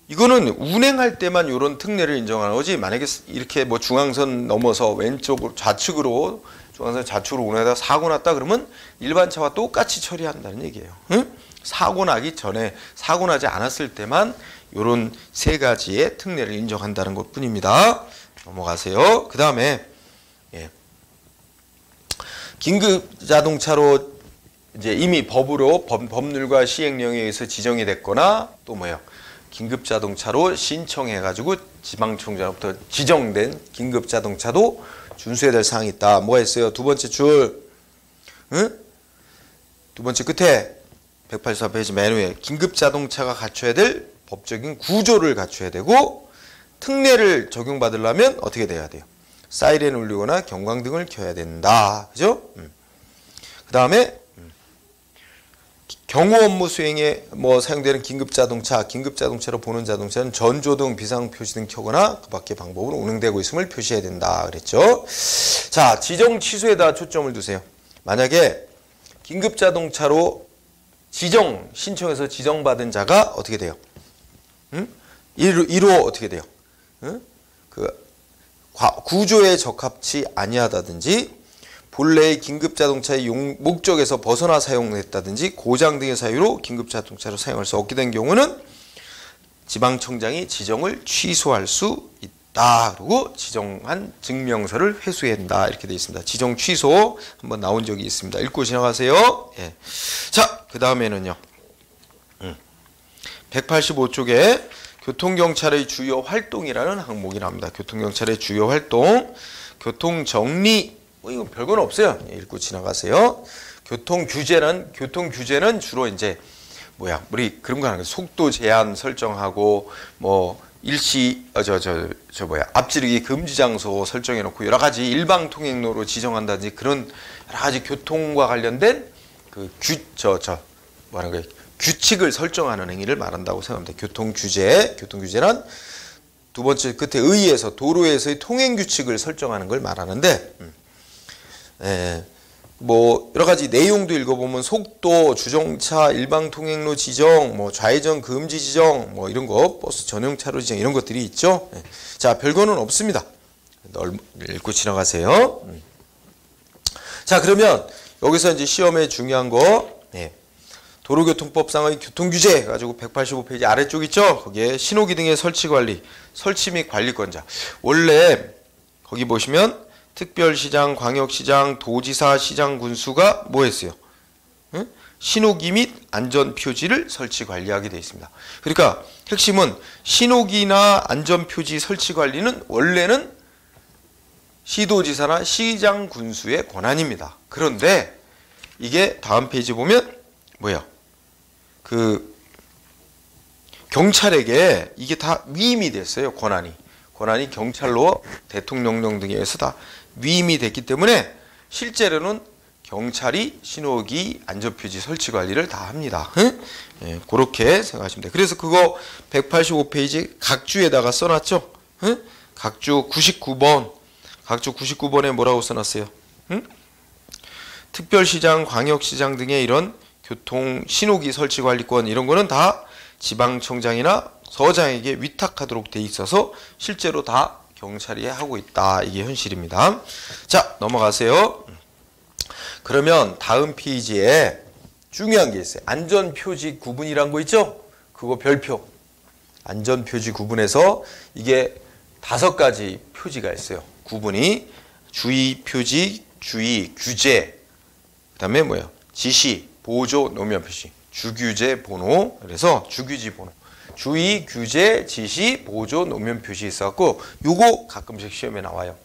A: 이거는 운행할 때만 이런 특례를 인정하는 거지. 만약에 이렇게 뭐 중앙선 넘어서 왼쪽으로 좌측으로 중앙선 좌측으로 운행하다가 사고 났다 그러면 일반 차와 똑같이 처리한다는 얘기예요. 응? 사고 나기 전에 사고 나지 않았을 때만 이런 세 가지의 특례를 인정한다는 것 뿐입니다. 넘어가세요. 그 다음에 긴급자동차로 이제 이미 법으로 법률과 시행령에 의해서 지정이 됐거나 또 뭐예요? 긴급자동차로 신청해가지고 지방청장으로부터 지정된 긴급자동차도 준수해야 될 사항이 있다. 뭐가 있어요? 두 번째 줄, 응? 두 번째 끝에 184페이지 맨 위에 긴급자동차가 갖춰야 될 법적인 구조를 갖춰야 되고 특례를 적용받으려면 어떻게 돼야 돼요? 사이렌을 울리거나 경광등을 켜야 된다. 그죠? 그 다음에 경호 업무 수행에 뭐 사용되는 긴급자동차로 보는 자동차는 전조등, 비상표시 등 켜거나 그 밖의 방법으로 운행되고 있음을 표시해야 된다. 그랬죠? 자, 지정 취소에다 초점을 두세요. 만약에 긴급자동차로 신청해서 지정받은 자가 어떻게 돼요? 1호 어떻게 돼요? 구조에 적합치 아니하다든지 본래의 긴급자동차의 목적에서 벗어나 사용했다든지 고장 등의 사유로 긴급자동차로 사용할 수 없게 된 경우는 지방청장이 지정을 취소할 수 있다. 그리고 지정한 증명서를 회수해야 한다. 이렇게 되어 있습니다. 지정 취소 한번 나온 적이 있습니다. 읽고 지나가세요. 예. 자, 그 다음에는요. 185쪽에 교통경찰의 주요 활동이라는 항목이 나옵니다. 교통경찰의 주요 활동, 교통정리, 뭐 이건 별건 없어요. 읽고 지나가세요. 교통규제는 주로 이제 우리 그런 거 하는 거예요. 속도 제한 설정하고 뭐 앞지르기 금지 장소 설정해 놓고 여러 가지 일방 통행로로 지정한다든지 그런 여러 가지 교통과 관련된 그 규칙을 설정하는 행위를 말한다고 생각합니다. 교통규제는 두 번째 끝에 의에서 도로에서의 통행 규칙을 설정하는 걸 말하는데 뭐 여러 가지 내용도 읽어보면 속도, 주정차, 일방 통행로 지정, 뭐 좌회전 금지 지정, 뭐 이런 거, 버스 전용 차로 지정 이런 것들이 있죠. 자, 별거는 없습니다. 읽고 지나가세요. 자, 그러면 여기서 이제 시험에 중요한 거, 도로교통법상의 교통규제 가지고 185페이지 아래쪽 있죠? 거기에 신호기등의 설치관리, 설치 및 관리권자. 원래 거기 보시면 특별시장, 광역시장, 도지사, 시장, 군수가 뭐 했어요? 신호기 및 안전표지를 설치 관리하게 되어 있습니다. 그러니까 핵심은 신호기나 안전표지 설치 관리는 원래는 시도지사나 시장, 군수의 권한입니다. 그런데 이게 다음 페이지 보면 경찰에게 이게 다 위임이 됐어요. 권한이 경찰로 대통령령 등에 의해서 다 위임이 됐기 때문에 실제로는 경찰이 신호기 안전표지 설치 관리를 다 합니다. 예, 그렇게 생각하시면 돼요. 그래서 그거 185페이지 각주에다가 써놨죠. 각주 99번. 각주 99번에 뭐라고 써놨어요? 특별시장, 광역시장 등의 이런 교통 신호기 설치 관리권 이런 거는 다 지방청장이나 서장에게 위탁하도록 돼 있어서 실제로 다 경찰이 하고 있다. 이게 현실입니다. 자, 넘어가세요. 그러면 다음 페이지에 중요한 게 있어요. 안전표지 구분이란 거 있죠? 그거 별표. 안전표지 구분에서 이게 5가지 표지가 있어요. 구분이 주의 표지, 주의, 규제, 그 다음에 뭐예요? 지시, 보조, 노면 표시, 주규제 번호. 그래서 주규지 번호. 주의, 규제, 지시, 보조, 노면 표시 있어갖고 요거 가끔씩 시험에 나와요.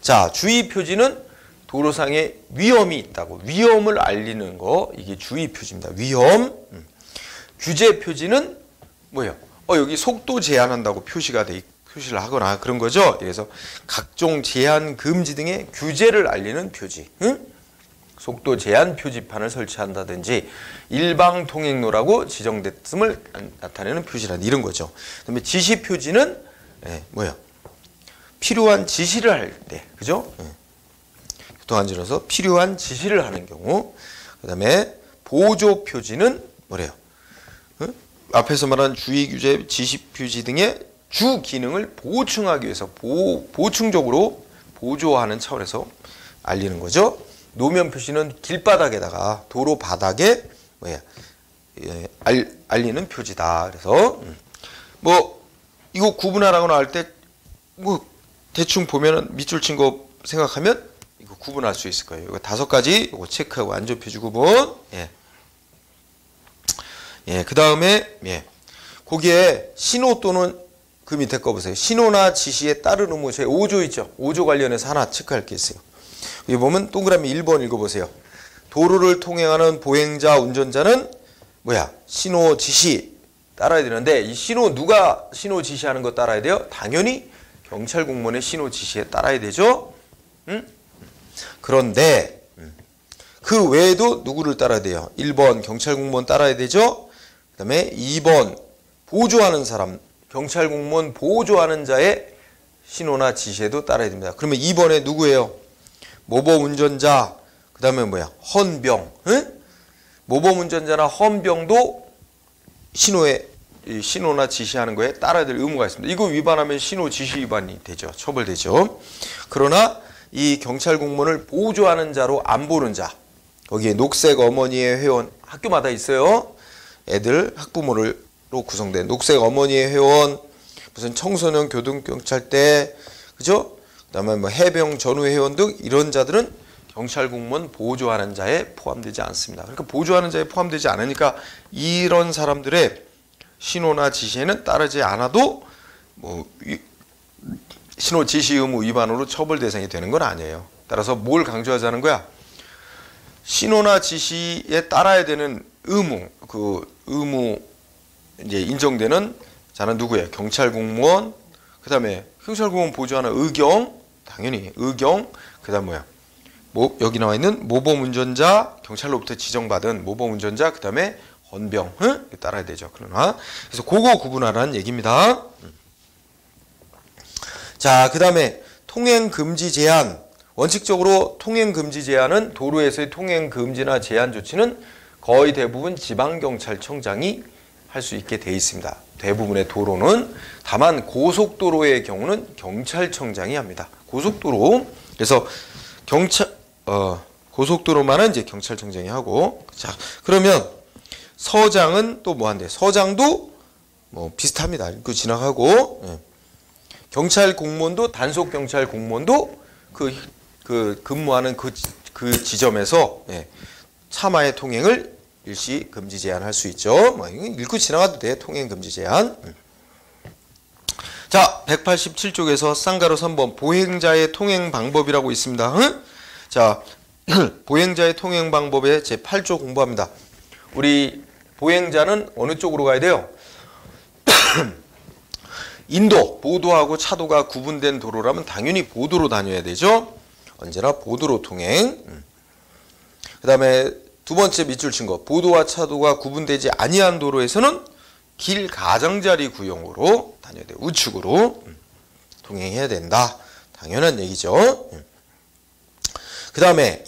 A: 자, 주의 표지는 도로상에 위험이 있다고 위험을 알리는 거 이게 주의 표지입니다. 위험. 규제 표지는 뭐예요? 여기 속도 제한한다고 표시를 하거나 그런 거죠. 그래서 각종 제한 금지 등의 규제를 알리는 표지. 속도 제한 표지판을 설치한다든지 일방 통행로라고 지정됐음을 나타내는 표시란 이런 거죠. 그다음에 지시 표지는 뭐예요? 필요한 지시를 할 때, 그죠? 교통안전에서 필요한 지시를 하는 경우. 그다음에 보조 표지는 뭐래요? 앞에서 말한 주의 규제, 지시 표지 등의 주 기능을 보충하기 위해서 보충적으로 보조하는 차원에서 알리는 거죠. 노면 표시는 길바닥에다가 도로 바닥에 알리는 표지다. 그래서 뭐 이거 구분하라고 나올 때 뭐 대충 보면은 밑줄 친 거 생각하면 이거 구분할 수 있을 거예요. 이거 5가지 이거 체크하고 안전표지 구분. 그 다음에 거기에 신호 또는 그 밑에 거 보세요. 신호나 지시에 따른 의무 제 5조 있죠. 5조 관련해서 하나 체크할 게 있어요. 여기 보면 동그라미 1번 읽어보세요. 도로를 통행하는 보행자, 운전자는 신호 지시 따라야 되는데 이 누가 신호 지시하는 거 따라야 돼요? 당연히 경찰 공무원의 신호 지시에 따라야 되죠. 그런데 그 외에도 누구를 따라야 돼요? 1번 경찰 공무원 따라야 되죠. 그 다음에 2번 보조하는 사람, 경찰 공무원 보조하는 자의 신호나 지시에도 따라야 됩니다. 그러면 2번에 누구예요? 모범 운전자, 그 다음에 헌병. 모범 운전자나 헌병도 신호나 지시하는 거에 따라야 될 의무가 있습니다. 이거 위반하면 신호 지시 위반이 되죠. 처벌되죠. 그러나 이 경찰 공무원을 보조하는 자로 안 보는 자, 거기에 녹색 어머니의 회원 학교마다 있어요. 애들 학부모로 구성된 녹색 어머니의 회원, 무슨 청소년 교통경찰대, 그죠? 그다음에 해병 전후 회원 등 이런 자들은 경찰 공무원 보조하는 자에 포함되지 않습니다. 그러니까 보조하는 자에 포함되지 않으니까 이런 사람들의 신호나 지시에는 따르지 않아도 신호 지시 의무 위반으로 처벌 대상이 되는 건 아니에요. 따라서 뭘 강조하자는 거야? 신호나 지시에 따라야 되는 의무, 이제 인정되는 자는 누구예요? 경찰 공무원, 그 다음에 경찰 공무원 보조하는 의경, 당연히 의경, 그 다음 여기 나와 있는 모범 운전자, 경찰로부터 지정받은 모범 운전자, 그 다음에 헌병, 따라야 되죠. 그러나 그래서 그거 구분하라는 얘기입니다. 자, 그 다음에 통행 금지 제한. 원칙적으로 통행 금지 제한은 도로에서의 통행 금지나 제한 조치는 거의 대부분 지방경찰청장이 할 수 있게 돼 있습니다. 대부분의 도로는. 다만 고속도로의 경우는 경찰청장이 합니다. 고속도로. 그래서 고속도로만은 이제 경찰청장이 하고. 자, 그러면 서장은 또 뭐 한대? 서장도 비슷합니다. 그 지나가고. 경찰 공무원도 단속 경찰 공무원도 그 근무하는 그 지점에서 차마의 통행을 일시 금지 제한할 수 있죠. 읽고 지나가도 돼. 통행 금지 제한. 자, 187쪽에서 쌍가로 3번 보행자의 통행 방법이라고 있습니다. 자, 보행자의 통행 방법의 제8조 공부합니다. 우리 보행자는 어느 쪽으로 가야 돼요? 인도, 보도하고 차도가 구분된 도로라면 당연히 보도로 다녀야 되죠. 언제나 보도로 통행. 그다음에 두 번째 밑줄 친 거. 보도와 차도가 구분되지 아니한 도로에서는 길 가장자리 구용으로 다녀야 돼. 우측으로 통행해야 된다. 당연한 얘기죠. 그다음에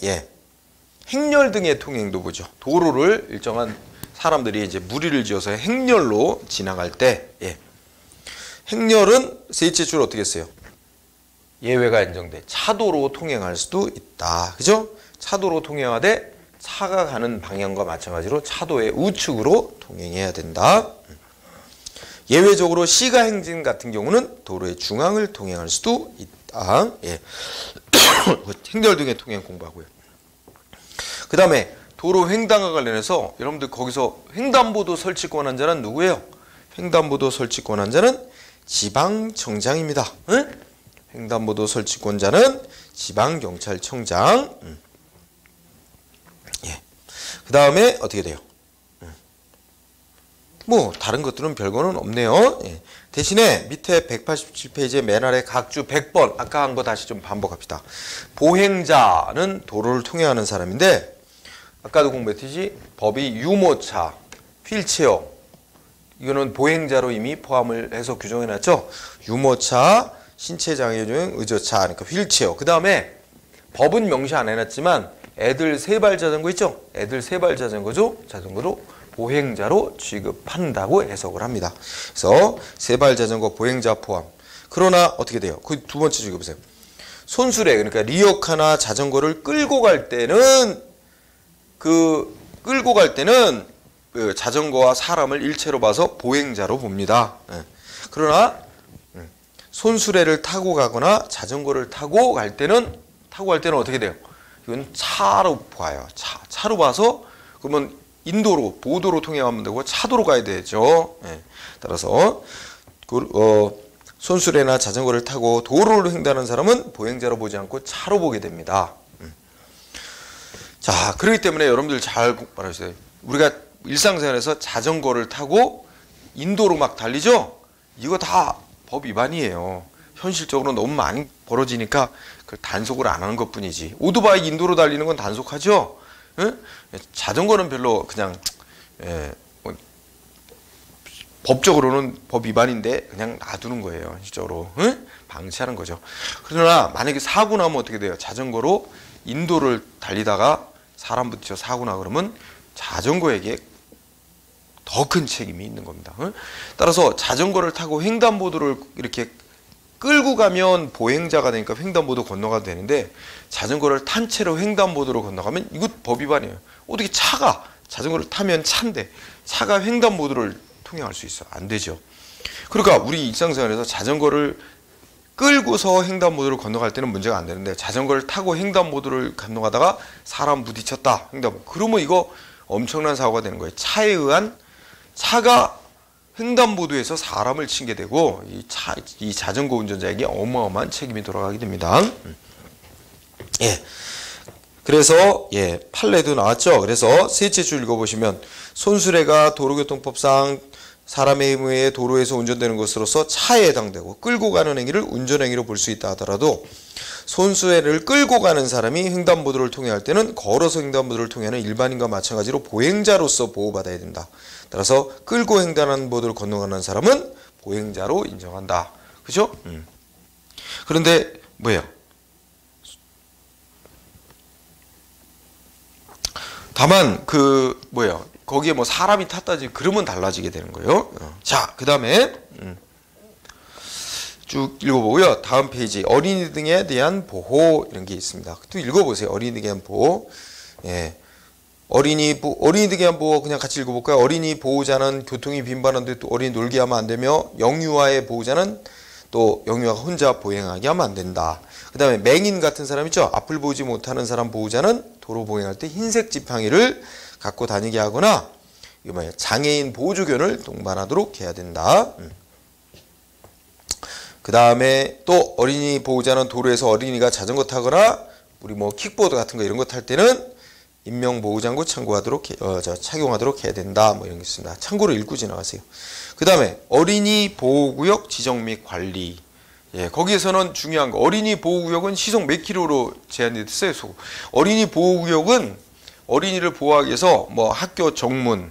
A: 행렬 등의 통행도 보죠. 도로를 일정한 사람들이 이제 무리를 지어서 행렬로 지나갈 때 행렬은 셋째 줄 어떻게 했어요? 예외가 인정돼. 차도로 통행할 수도 있다. 그죠? 차도로 통행하되 차가 가는 방향과 마찬가지로 차도의 우측으로 통행해야 된다. 예외적으로 시가 행진 같은 경우는 도로의 중앙을 통행할 수도 있다. 행렬 등의 통행 공부하고요. 그 다음에 도로 횡단과 관련해서 여러분들 거기서 횡단보도 설치 권한자는 누구예요? 횡단보도 설치 권한자는 지방청장입니다. 응? 횡단보도 설치권자는 지방경찰청장. 그 다음에 어떻게 돼요? 뭐 다른 것들은 별거는 없네요. 대신에 밑에 187페이지의 맨 아래 각주 100번 아까 한 거 다시 좀 반복합시다. 보행자는 도로를 통행하는 사람인데 아까도 공부했듯이 법이 유모차, 휠체어 이거는 보행자로 이미 포함을 해서 규정해놨죠. 유모차, 신체장애인 의저차, 그러니까 휠체어. 그 다음에 법은 명시 안 해놨지만 애들 세발 자전거 있죠. 애들 세발 자전거죠. 자전거로 보행자로 취급한다고 해석을 합니다. 그래서 세발 자전거 보행자 포함. 그러나 어떻게 돼요? 그 두 번째 줄 보세요. 손수레 그러니까 리어카나 자전거를 끌고 갈 때는 그 자전거와 사람을 일체로 봐서 보행자로 봅니다. 그러나 손수레를 타고 가거나 자전거를 타고 갈 때는 어떻게 돼요? 이건 차로 봐요. 차로 봐서 그러면 인도로 보도로 통행하면 되고 차도로 가야 되죠. 따라서 손수레나 자전거를 타고 도로를 횡단하는 사람은 보행자로 보지 않고 차로 보게 됩니다. 자, 그렇기 때문에 여러분들 잘 말하세요. 우리가 일상생활에서 자전거를 타고 인도로 막 달리죠? 이거 다 법 위반이에요. 현실적으로 너무 많이 벌어지니까 그걸 단속을 안 하는 것 뿐이지. 오토바이 인도로 달리는 건 단속하죠? 응? 자전거는 별로 그냥 법적으로는 법 위반인데 그냥 놔두는 거예요. 현실적으로. 응? 방치하는 거죠. 그러나 만약에 사고 나면 어떻게 돼요? 자전거로 인도를 달리다가 사람 부딪혀 사고 나 그러면 자전거에게 더 큰 책임이 있는 겁니다. 따라서 자전거를 타고 횡단보도를 이렇게 끌고 가면 보행자가 되니까 횡단보도 건너가도 되는데 자전거를 탄 채로 횡단보도로 건너가면 이거 법 위반이에요. 어떻게 차가 자전거를 타면 차인데 차가 횡단보도를 통행할 수 있어? 안 되죠. 그러니까 우리 일상생활에서 자전거를 끌고서 횡단보도를 건너갈 때는 문제가 안 되는데 자전거를 타고 횡단보도를 건너가다가 사람 부딪혔다. 횡단보도. 그러면 이거 엄청난 사고가 되는 거예요. 차에 의한 차가 횡단보도에서 사람을 친게 되고 이 자전거 운전자에게 어마어마한 책임이 돌아가게 됩니다. 그래서 판례도 나왔죠. 그래서 셋째 줄 읽어보시면 손수레가 도로교통법상 사람의 의무에 도로에서 운전되는 것으로서 차에 해당되고 끌고 가는 행위를 운전행위로 볼 수 있다 하더라도 손수레를 끌고 가는 사람이 횡단보도를 통행할 때는 걸어서 횡단보도를 통행하는 일반인과 마찬가지로 보행자로서 보호받아야 된다. 따라서 끌고 횡단하는 보도를 건너가는 사람은 보행자로 인정한다. 그죠? 그런데 뭐예요? 다만 거기에 뭐 사람이 탔다지 그러면 달라지게 되는 거예요. 자, 그 다음에 쭉 읽어보고요. 다음 페이지 어린이 등에 대한 보호 이런 게 있습니다. 또 읽어보세요. 어린이 등에 대한 보호. 어린이 등에 대한 보호 그냥 같이 읽어볼까요? 어린이 보호자는 교통이 빈번한데 또 어린이 놀게 하면 안 되며 영유아의 보호자는 또 영유아가 혼자 보행하게 하면 안 된다. 그 다음에 맹인 같은 사람 있죠? 앞을 보지 못하는 사람 보호자는 도로 보행할 때 흰색 지팡이를 갖고 다니게 하거나 장애인 보조견을 동반하도록 해야 된다. 그 다음에 또 어린이 보호자는 도로에서 어린이가 자전거 타거나 우리 킥보드 같은 거 이런 거 탈 때는 인명보호장구 착용하도록 해야 된다. 이런 게 있습니다. 참고로 읽고 지나가세요. 그 다음에 어린이 보호구역 지정 및 관리. 거기에서는 중요한 거 어린이 보호구역은 시속 몇 킬로로 제한이 됐어요. 어린이 보호구역은 어린이를 보호하기 위해서 뭐 학교 정문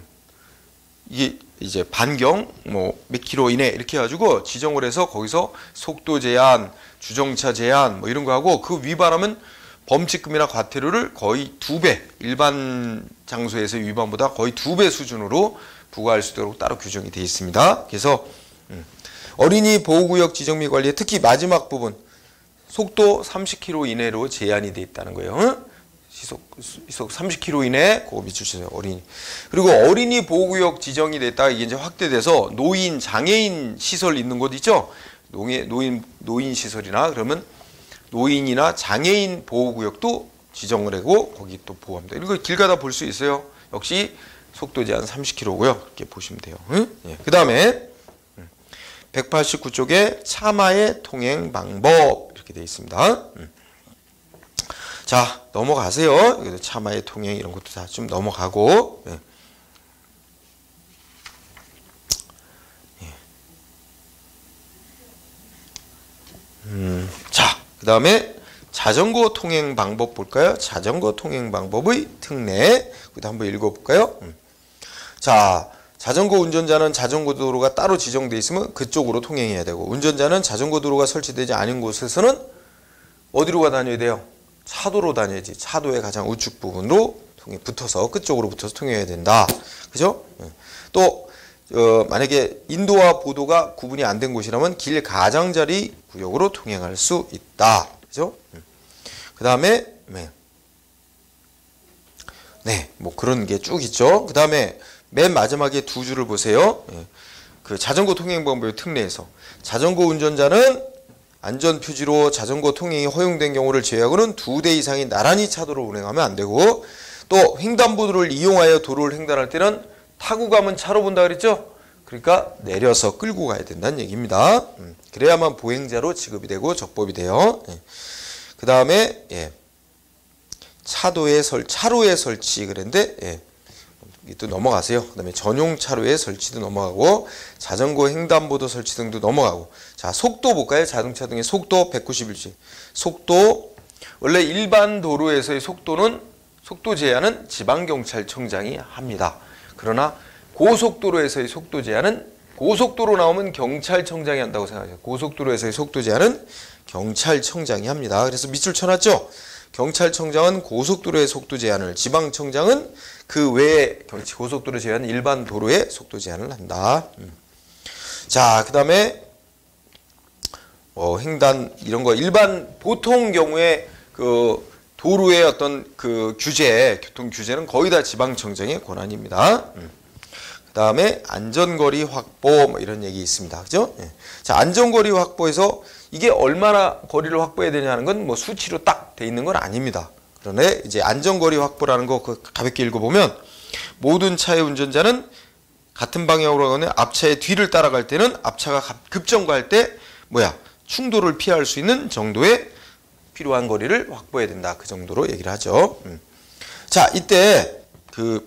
A: 이게 이제 반경 뭐 몇 킬로 이내 이렇게 해가지고 지정을 해서 거기서 속도 제한, 주정차 제한 뭐 이런 거 하고 그 위반하면 범칙금이나 과태료를 거의 2배, 일반 장소에서 위반보다 거의 2배 수준으로 부과할 수 있도록 따로 규정이 되어 있습니다. 그래서 어린이 보호구역 지정 및 관리의 특히 마지막 부분 속도 30km 이내로 제한이 되어 있다는 거예요. 시속 30km 이내 그거 미치세요 어린이. 그리고 어린이 보호구역 지정이 됐다가 이게 이제 확대돼서 노인, 장애인 시설 있는 곳 있죠. 노인 시설이나 그러면 노인이나 장애인 보호구역도 지정을 하고 거기 또 보호합니다. 이거 길 가다 볼 수 있어요. 역시 속도 제한 30km고요. 이렇게 보시면 돼요. 예. 그 다음에 189쪽에 차마의 통행 방법 이렇게 되어 있습니다. 자, 넘어가세요. 차마의 통행 이런 것도 다 좀 넘어가고. 예. 자, 그 다음에 자전거 통행 방법 볼까요? 자전거 통행 방법의 특례. 그것도 한번 읽어볼까요? 자, 자전거 운전자는 자전거 도로가 따로 지정되어 있으면 그쪽으로 통행해야 되고, 운전자는 자전거 도로가 설치되지 않은 곳에서는 어디로 다녀야 돼요? 차도로 다녀야지. 차도의 가장 우측 부분으로 붙어서 그쪽으로 붙어서 통행해야 된다. 그죠? 또 만약에 인도와 보도가 구분이 안 된 곳이라면 길 가장자리 구역으로 통행할 수 있다. 그죠? 그 다음에 네, 뭐 그런 게 쭉 있죠. 그 다음에 맨 마지막에 두 줄을 보세요. 그 자전거 통행 방법의 특례에서 자전거 운전자는 안전표지로 자전거 통행이 허용된 경우를 제외하고는 2대 이상이 나란히 차도를 운행하면 안 되고, 또 횡단보도를 이용하여 도로를 횡단할 때는 타고 가면 차로 본다 그랬죠? 그러니까 내려서 끌고 가야 된다는 얘기입니다. 그래야만 보행자로 지급이 되고 적법이 돼요. 그 다음에 차로에 설치 그랬는데 또 넘어가세요. 그 다음에 전용 차로에 설치도 넘어가고, 자전거 횡단보도 설치 등도 넘어가고. 자, 속도 볼까요? 자동차 등의 속도 191지. 속도, 원래 일반 도로에서의 속도 제한은 지방경찰청장이 합니다. 그러나 고속도로에서의 속도 제한은, 고속도로 나오면 경찰청장이 한다고 생각하세요. 고속도로에서의 속도 제한은 경찰청장이 합니다. 그래서 밑줄 쳐놨죠? 경찰청장은 고속도로의 속도 제한을, 지방청장은 그 외에 고속도로 제한 일반 도로의 속도 제한을 한다. 자, 그 다음에 횡단 이런 거 일반 보통 경우에 그 도로의 어떤 그 규제, 교통 규제는 거의 다 지방청장의 권한입니다. 그 다음에 안전거리 확보 뭐 이런 얘기 있습니다. 그죠? 자, 안전거리 확보에서 이게 얼마나 거리를 확보해야 되냐는 건 뭐 수치로 딱 돼 있는 건 아닙니다. 그런데 이제 안전거리 확보라는 거 가볍게 읽어보면, 모든 차의 운전자는 같은 방향으로 가는 앞차의 뒤를 따라갈 때는 앞차가 급정거할 때 충돌을 피할 수 있는 정도의 필요한 거리를 확보해야 된다. 그 정도로 얘기를 하죠. 자, 이때 그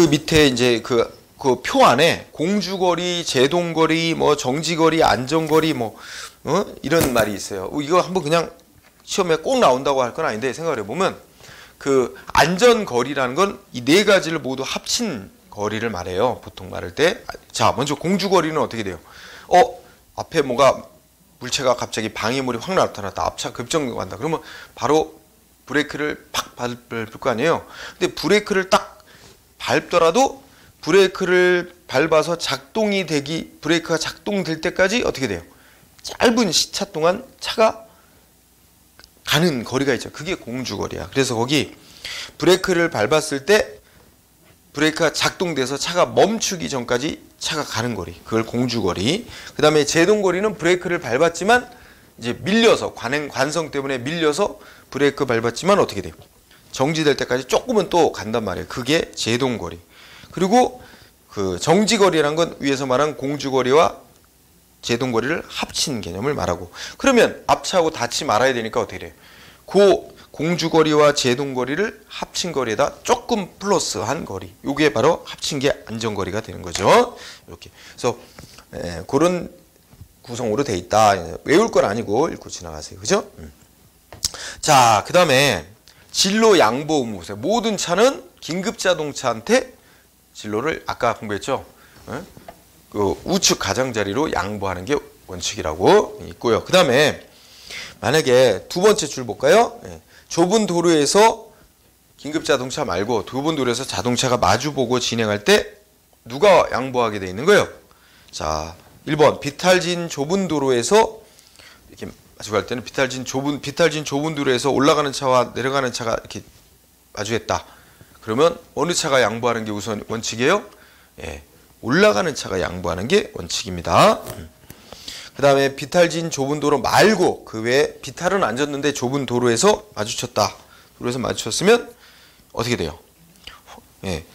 A: 밑에 이제 그 표 안에 공주거리, 제동거리, 뭐 정지거리, 안전거리 이런 말이 있어요. 이거 한번 그냥 시험에 꼭 나온다고 할 건 아닌데 생각을 해보면, 그 안전거리라는 건 이 네 가지를 모두 합친 거리를 말해요. 보통 말할 때. 자, 먼저 공주거리는 어떻게 돼요? 앞에 물체가 갑자기 방해물이 확 나타났다. 앞차 급정거한다. 그러면 바로 브레이크를 팍 밟을 거 아니에요. 근데 브레이크를 딱 밟더라도 브레이크를 밟아서 브레이크가 작동될 때까지 어떻게 돼요? 짧은 시차 동안 차가 가는 거리가 있죠. 그게 공주거리야. 그래서 거기 브레이크를 밟았을 때 브레이크가 작동돼서 차가 멈추기 전까지 차가 가는 거리. 그걸 공주거리. 그 다음에 제동거리는 브레이크를 밟았지만 이제 밀려서 관성 때문에 밀려서 브레이크 밟았지만 어떻게 돼요? 정지될 때까지 조금은 또 간단 말이에요. 그게 제동거리. 그리고 그 정지거리라는 건 위에서 말한 공주거리와 제동거리를 합친 개념을 말하고, 그러면 앞차하고 닿지 말아야 되니까 어떻게 돼요? 그 공주거리와 제동거리를 합친 거리에다 조금 플러스한 거리, 이게 바로 합친 게 안전거리가 되는 거죠. 이렇게. 그래서 그런 구성으로 돼 있다. 외울 건 아니고 읽고 지나가세요. 그죠? 자, 그 다음에 진로 양보 의무 보세요. 모든 차는 긴급자동차한테 진로를 아까 공부했죠? 그 우측 가장자리로 양보하는 게 원칙이라고 있고요. 그 다음에 만약에 두 번째 줄 볼까요? 좁은 도로에서 긴급자동차 말고 좁은 도로에서 자동차가 마주보고 진행할 때 누가 양보하게 돼 있는 거예요? 자, 1번 비탈진 좁은 도로에서 이렇게 마주갈 때는 비탈진 좁은 도로에서 올라가는 차와 내려가는 차가 이렇게 마주했다. 그러면 어느 차가 양보하는 게 우선 원칙이에요? 예, 올라가는 차가 양보하는 게 원칙입니다. 그 다음에 비탈진 좁은 도로 말고 그 외에 비탈은 안 졌는데 좁은 도로에서 마주쳤다. 도로에서 마주쳤으면 어떻게 돼요? 예,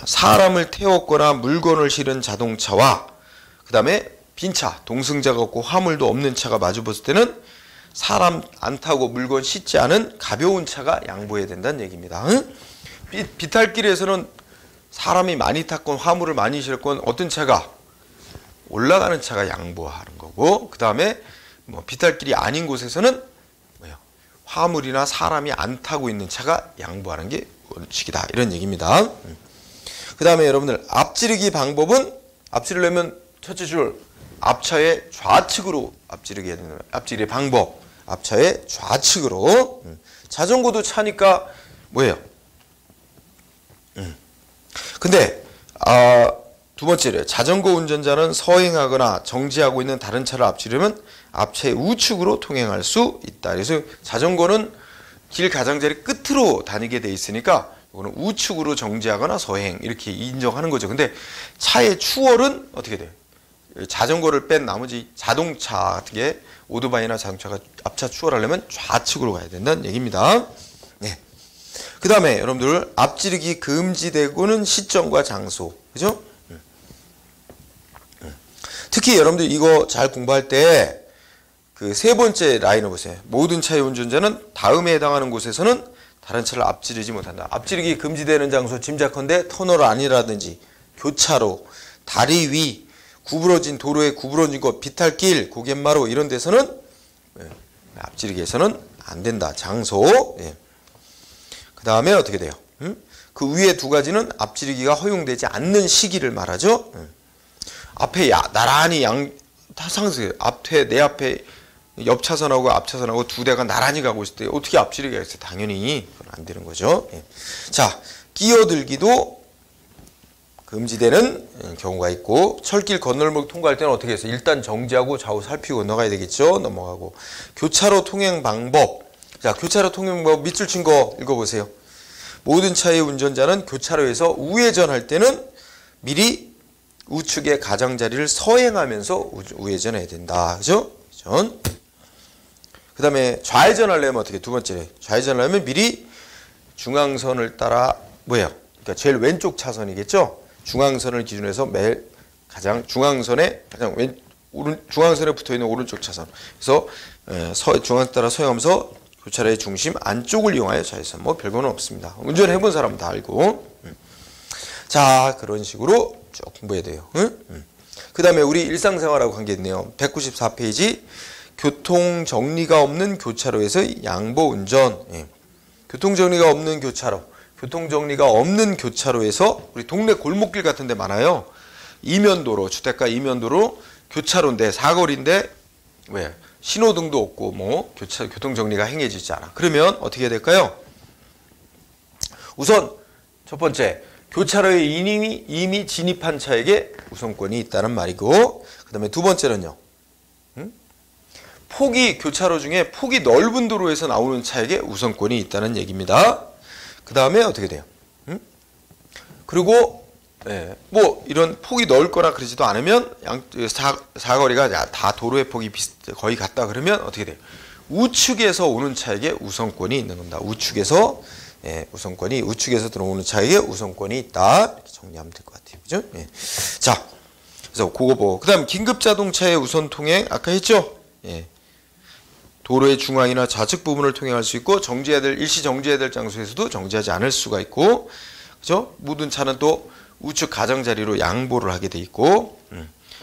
A: 사람을 태웠거나 물건을 실은 자동차와 그 다음에 빈 차, 동승자가 없고 화물도 없는 차가 마주봤을 때는 사람 안 타고 물건 싣지 않은 가벼운 차가 양보해야 된다는 얘기입니다. 비탈길에서는 사람이 많이 탔건 화물을 많이 실건 어떤 차가 올라가는 차가 양보하는 거고, 그 다음에 비탈길이 아닌 곳에서는 화물이나 사람이 안 타고 있는 차가 양보하는 게 원칙이다. 이런 얘기입니다. 그 다음에 여러분들 앞지르기 방법은 앞지르려면 첫째 줄 앞차의 좌측으로 앞지르기 해야 된다. 앞지르기 방법 앞차의 좌측으로. 자전거도 차니까 뭐예요? 근데 두 번째로 자전거 운전자는 서행하거나 정지하고 있는 다른 차를 앞지르면 앞차의 우측으로 통행할 수 있다. 그래서 자전거는 길 가장자리 끝으로 다니게 돼 있으니까 이거는 우측으로 정지하거나 서행 이렇게 인정하는 거죠. 근데 차의 추월은 어떻게 돼요? 자전거를 뺀 나머지 자동차 같은 게 오토바이나 자동차가 앞차 추월하려면 좌측으로 가야 된다는 얘기입니다. 네. 그 다음에 여러분들 앞지르기 금지되고는 시점과 장소, 그죠? 특히 여러분들 이거 잘 공부할 때 그 세 번째 라인을 보세요. 모든 차의 운전자는 다음에 해당하는 곳에서는 다른 차를 앞지르지 못한다. 앞지르기 금지되는 장소 짐작컨대 터널 안이라든지 교차로, 다리 위, 구부러진 도로에 구부러진 곳, 비탈길, 고갯마루 이런 데서는 앞지르기에서는 안 된다. 장소. 그 다음에 어떻게 돼요? 그 위에 두 가지는 앞지르기가 허용되지 않는 시기를 말하죠. 앞에 나란히 상승해요. 내 앞에 옆 차선하고 앞 차선하고 두 대가 나란히 가고 있을 때 어떻게 앞지르기가 있어요? 당연히 그건 안 되는 거죠. 자, 끼어들기도 금지되는 경우가 있고, 철길 건널목 통과할 때는 어떻게 해서 일단 정지하고 좌우 살피고 건너가야 되겠죠. 넘어가고. 교차로 통행 방법. 자, 교차로 통행 방법 밑줄 친 거 읽어보세요. 모든 차의 운전자는 교차로에서 우회전할 때는 미리 우측의 가장자리를 서행하면서 우회전해야 된다. 그죠? 그 다음에 좌회전하려면 어떻게? 두 번째. 좌회전하려면 미리 중앙선을 따라 그러니까 제일 왼쪽 차선이겠죠? 중앙선을 기준으로 해서 매일 중앙선에 붙어 있는 오른쪽 차선. 그래서 중앙선 따라 서행하면서 교차로의 중심 안쪽을 이용하여 좌회전. 별거는 없습니다. 운전해본 사람은 다 알고. 자, 그런 식으로 쭉 공부해야 돼요. 그 다음에 우리 일상생활하고 관계있네요. 194페이지 교통정리가 없는 교차로에서 양보운전. 교통정리가 없는 교차로. 교통정리가 없는 교차로에서 우리 동네 골목길 같은 데 많아요. 이면도로, 주택가 이면도로 교차로인데 사거리인데 신호등도 없고 교통정리가 행해지지 않아. 그러면 어떻게 해야 될까요? 우선 첫 번째, 교차로에 이미 진입한 차에게 우선권이 있다는 말이고, 그 다음에 두 번째는요. 교차로 중에 폭이 넓은 도로에서 나오는 차에게 우선권이 있다는 얘기입니다. 그 다음에 어떻게 돼요? 그리고 이런 폭이 넓거나 그러지도 않으면 사거리가 다 도로의 폭이 거의 같다 그러면 어떻게 돼요? 우측에서 오는 차에게 우선권이 있는 겁니다. 우측에서 들어오는 차에게 우선권이 있다. 이렇게 정리하면 될 것 같아요. 그죠? 자, 그래서 그거 보고. 그 다음 긴급자동차의 우선 통행 아까 했죠? 도로의 중앙이나 좌측 부분을 통행할 수 있고 일시 정지해야 될 장소에서도 정지하지 않을 수가 있고, 그죠? 모든 차는 또 우측 가장자리로 양보를 하게 돼 있고,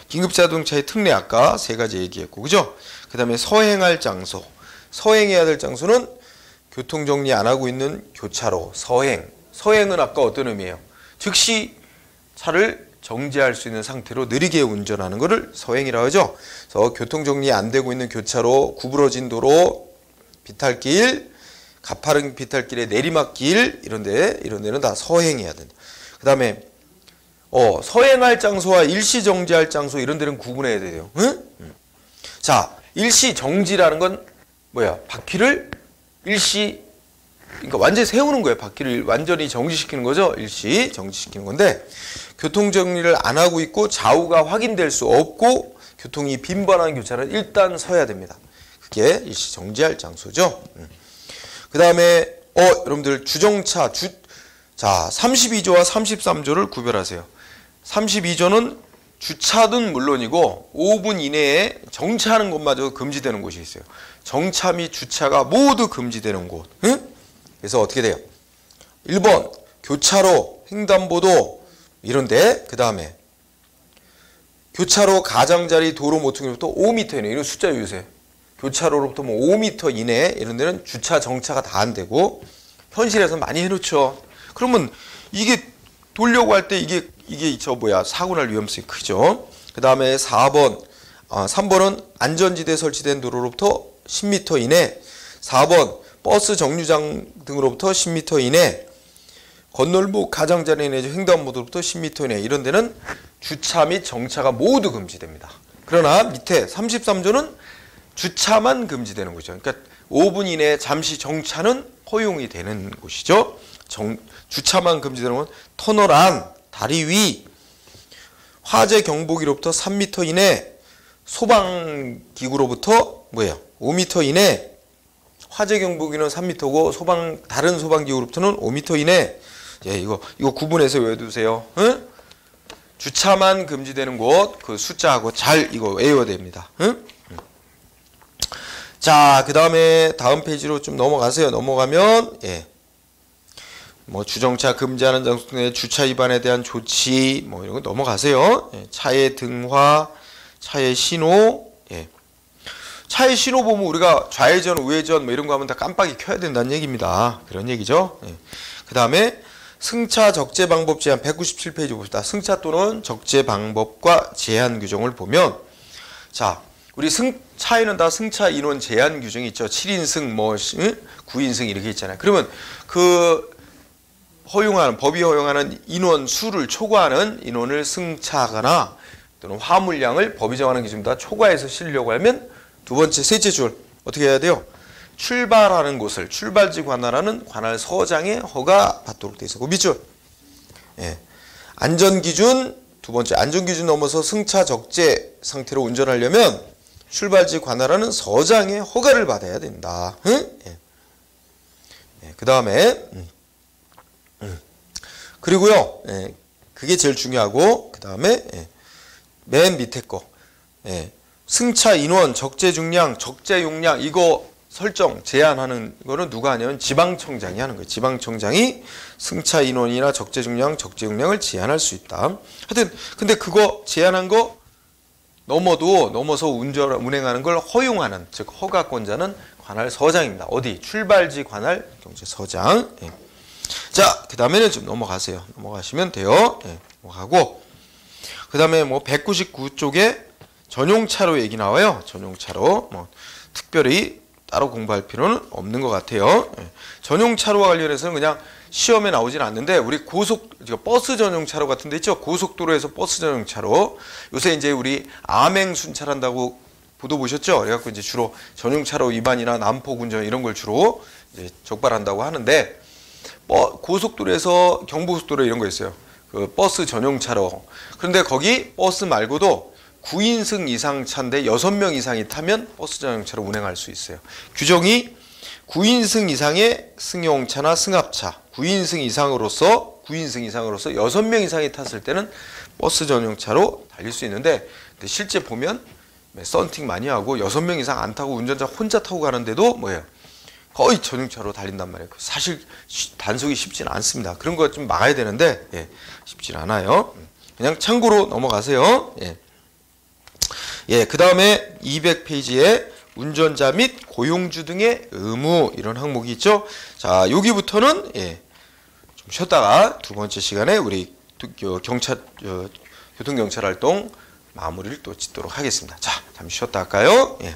A: 긴급자동차의 특례 아까 세 가지 얘기했고, 그죠? 그 다음에 서행할 장소. 서행해야 될 장소는 교통정리 안 하고 있는 교차로, 서행. 서행은 아까 어떤 의미예요? 즉시 차를 정지할 수 있는 상태로 느리게 운전하는 것을 서행이라고 하죠. 그래서 교통정리 안 되고 있는 교차로, 구부러진 도로, 비탈길, 가파른 비탈길의 내리막길 이런 데는 다 서행해야 된다. 그 다음에 서행할 장소와 일시 정지할 장소 이런 데는 구분해야 돼요. 응? 자, 일시 정지라는 건 뭐야? 바퀴를 일시, 그러니까 완전히 세우는 거예요. 바퀴를 완전히 정지시키는 거죠. 일시 정지시키는 건데, 교통 정리를 안 하고 있고 좌우가 확인될 수 없고 교통이 빈번한 교차로는 일단 서야 됩니다. 그게 일시 정지할 장소죠. 그 다음에 여러분들 주정차 자 32조와 33조를 구별하세요. 32조는 주차는 물론이고 5분 이내에 정차하는 곳마저 금지되는 곳이 있어요. 정차 및 주차가 모두 금지되는 곳. 응? 그래서 어떻게 돼요? 1번 교차로, 횡단보도 이런데, 그 다음에 교차로, 가장자리, 도로 모퉁이로부터 5m 이내 이런 숫자 유세. 교차로로부터 뭐 5m 이내 이런 데는 주차 정차가 다 안 되고, 현실에서 많이 해놓죠. 그러면 이게 돌려고 할 때 이게 사고 날 위험성이 크죠. 그 다음에 3번은 안전지대 설치된 도로로부터 10m 이내. 4번 버스 정류장 등으로부터 10m 이내. 건널목, 가장자리 내지 횡단보도로부터 10m 이내 이런 데는 주차 및 정차가 모두 금지됩니다. 그러나 밑에 33조는 주차만 금지되는 곳이죠. 그러니까 5분 이내에 잠시 정차는 허용이 되는 곳이죠. 주차만 금지되는 건 터널 안, 다리 위, 화재 경보기로부터 3m 이내, 소방기구로부터 5m 이내, 화재 경보기는 3m고 다른 소방기구로부터는 5m 이내. 예, 이거 구분해서 외워두세요. 응? 주차만 금지되는 곳, 그 숫자하고 잘 이거 외워야 됩니다. 응? 자, 그 다음에 다음 페이지로 좀 넘어가세요. 넘어가면, 뭐 주정차 금지하는 장소 내 주차 위반에 대한 조치, 뭐 이런 거 넘어가세요. 차의 등화, 차의 신호, 차의 신호 보면 우리가 좌회전, 우회전 뭐 이런 거 하면 다 깜빡이 켜야 된다는 얘기입니다. 그런 얘기죠. 그 다음에 승차 적재 방법 제한 197페이지 봅시다. 승차 또는 적재 방법과 제한 규정을 보면, 자, 우리 차에는 다 승차 인원 제한 규정이 있죠. 7인승, 9인승 이렇게 있잖아요. 그러면 법이 허용하는 인원 수를 초과하는 인원을 승차하거나 또는 화물량을 법이 정하는 기준보다 초과해서 실으려고 하면 두 번째, 셋째 줄 어떻게 해야 돼요? 출발하는 곳을 출발지 관할하는 관할서장의 허가 받도록 되어 있고, 밑줄 안전기준, 두 번째 안전기준 넘어서 승차 적재 상태로 운전하려면 출발지 관할하는 서장의 허가를 받아야 된다. 그 다음에 그리고요, 그게 제일 중요하고, 그 다음에 맨 밑에 거 승차 인원, 적재 중량, 적재 용량 이거 설정, 제한하는 거는 누가 하냐면 지방청장이 하는 거예요. 지방청장이 승차 인원이나 적재 중량, 적재 용량을 제한할 수 있다. 하여튼 근데 그거 제한한 거 넘어서 운행하는 걸 허용하는, 즉 허가권자는 관할서장입니다. 어디? 출발지 관할 경제서장. 자, 그 다음에는 좀 넘어가세요. 넘어가시면 돼요. 넘어가고, 그 다음에 뭐 199쪽에 전용차로 얘기 나와요. 전용차로 뭐 특별히 따로 공부할 필요는 없는 것 같아요. 전용차로와 관련해서는 그냥 시험에 나오진 않는데, 우리 버스 전용차로 같은 데 있죠. 고속도로에서 버스 전용차로, 요새 이제 우리 암행 순찰한다고 보도 보셨죠? 그래갖고 이제 주로 전용차로 위반이나 난폭 운전 이런 걸 주로 이제 적발한다고 하는데, 고속도로에서 경부고속도로 이런 거 있어요. 그 버스 전용차로. 그런데 거기 버스 말고도 9인승 이상 차인데 6명 이상이 타면 버스 전용차로 운행할 수 있어요. 규정이 9인승 이상의 승용차나 승합차, 9인승 이상으로서 6명 이상이 탔을 때는 버스 전용차로 달릴 수 있는데, 근데 실제 보면 썬팅 많이 하고 6명 이상 안 타고 운전자 혼자 타고 가는데도 거의 전용차로 달린단 말이에요. 사실 단속이 쉽지는 않습니다. 그런 거 좀 막아야 되는데 쉽지 않아요. 그냥 참고로 넘어가세요. 예, 그 다음에 200페이지에 운전자 및 고용주 등의 의무 이런 항목이 있죠. 자, 여기부터는 예, 좀 쉬었다가 두 번째 시간에 우리 교통경찰 활동 마무리를 또 짓도록 하겠습니다. 자, 잠시 쉬었다 할까요? 예.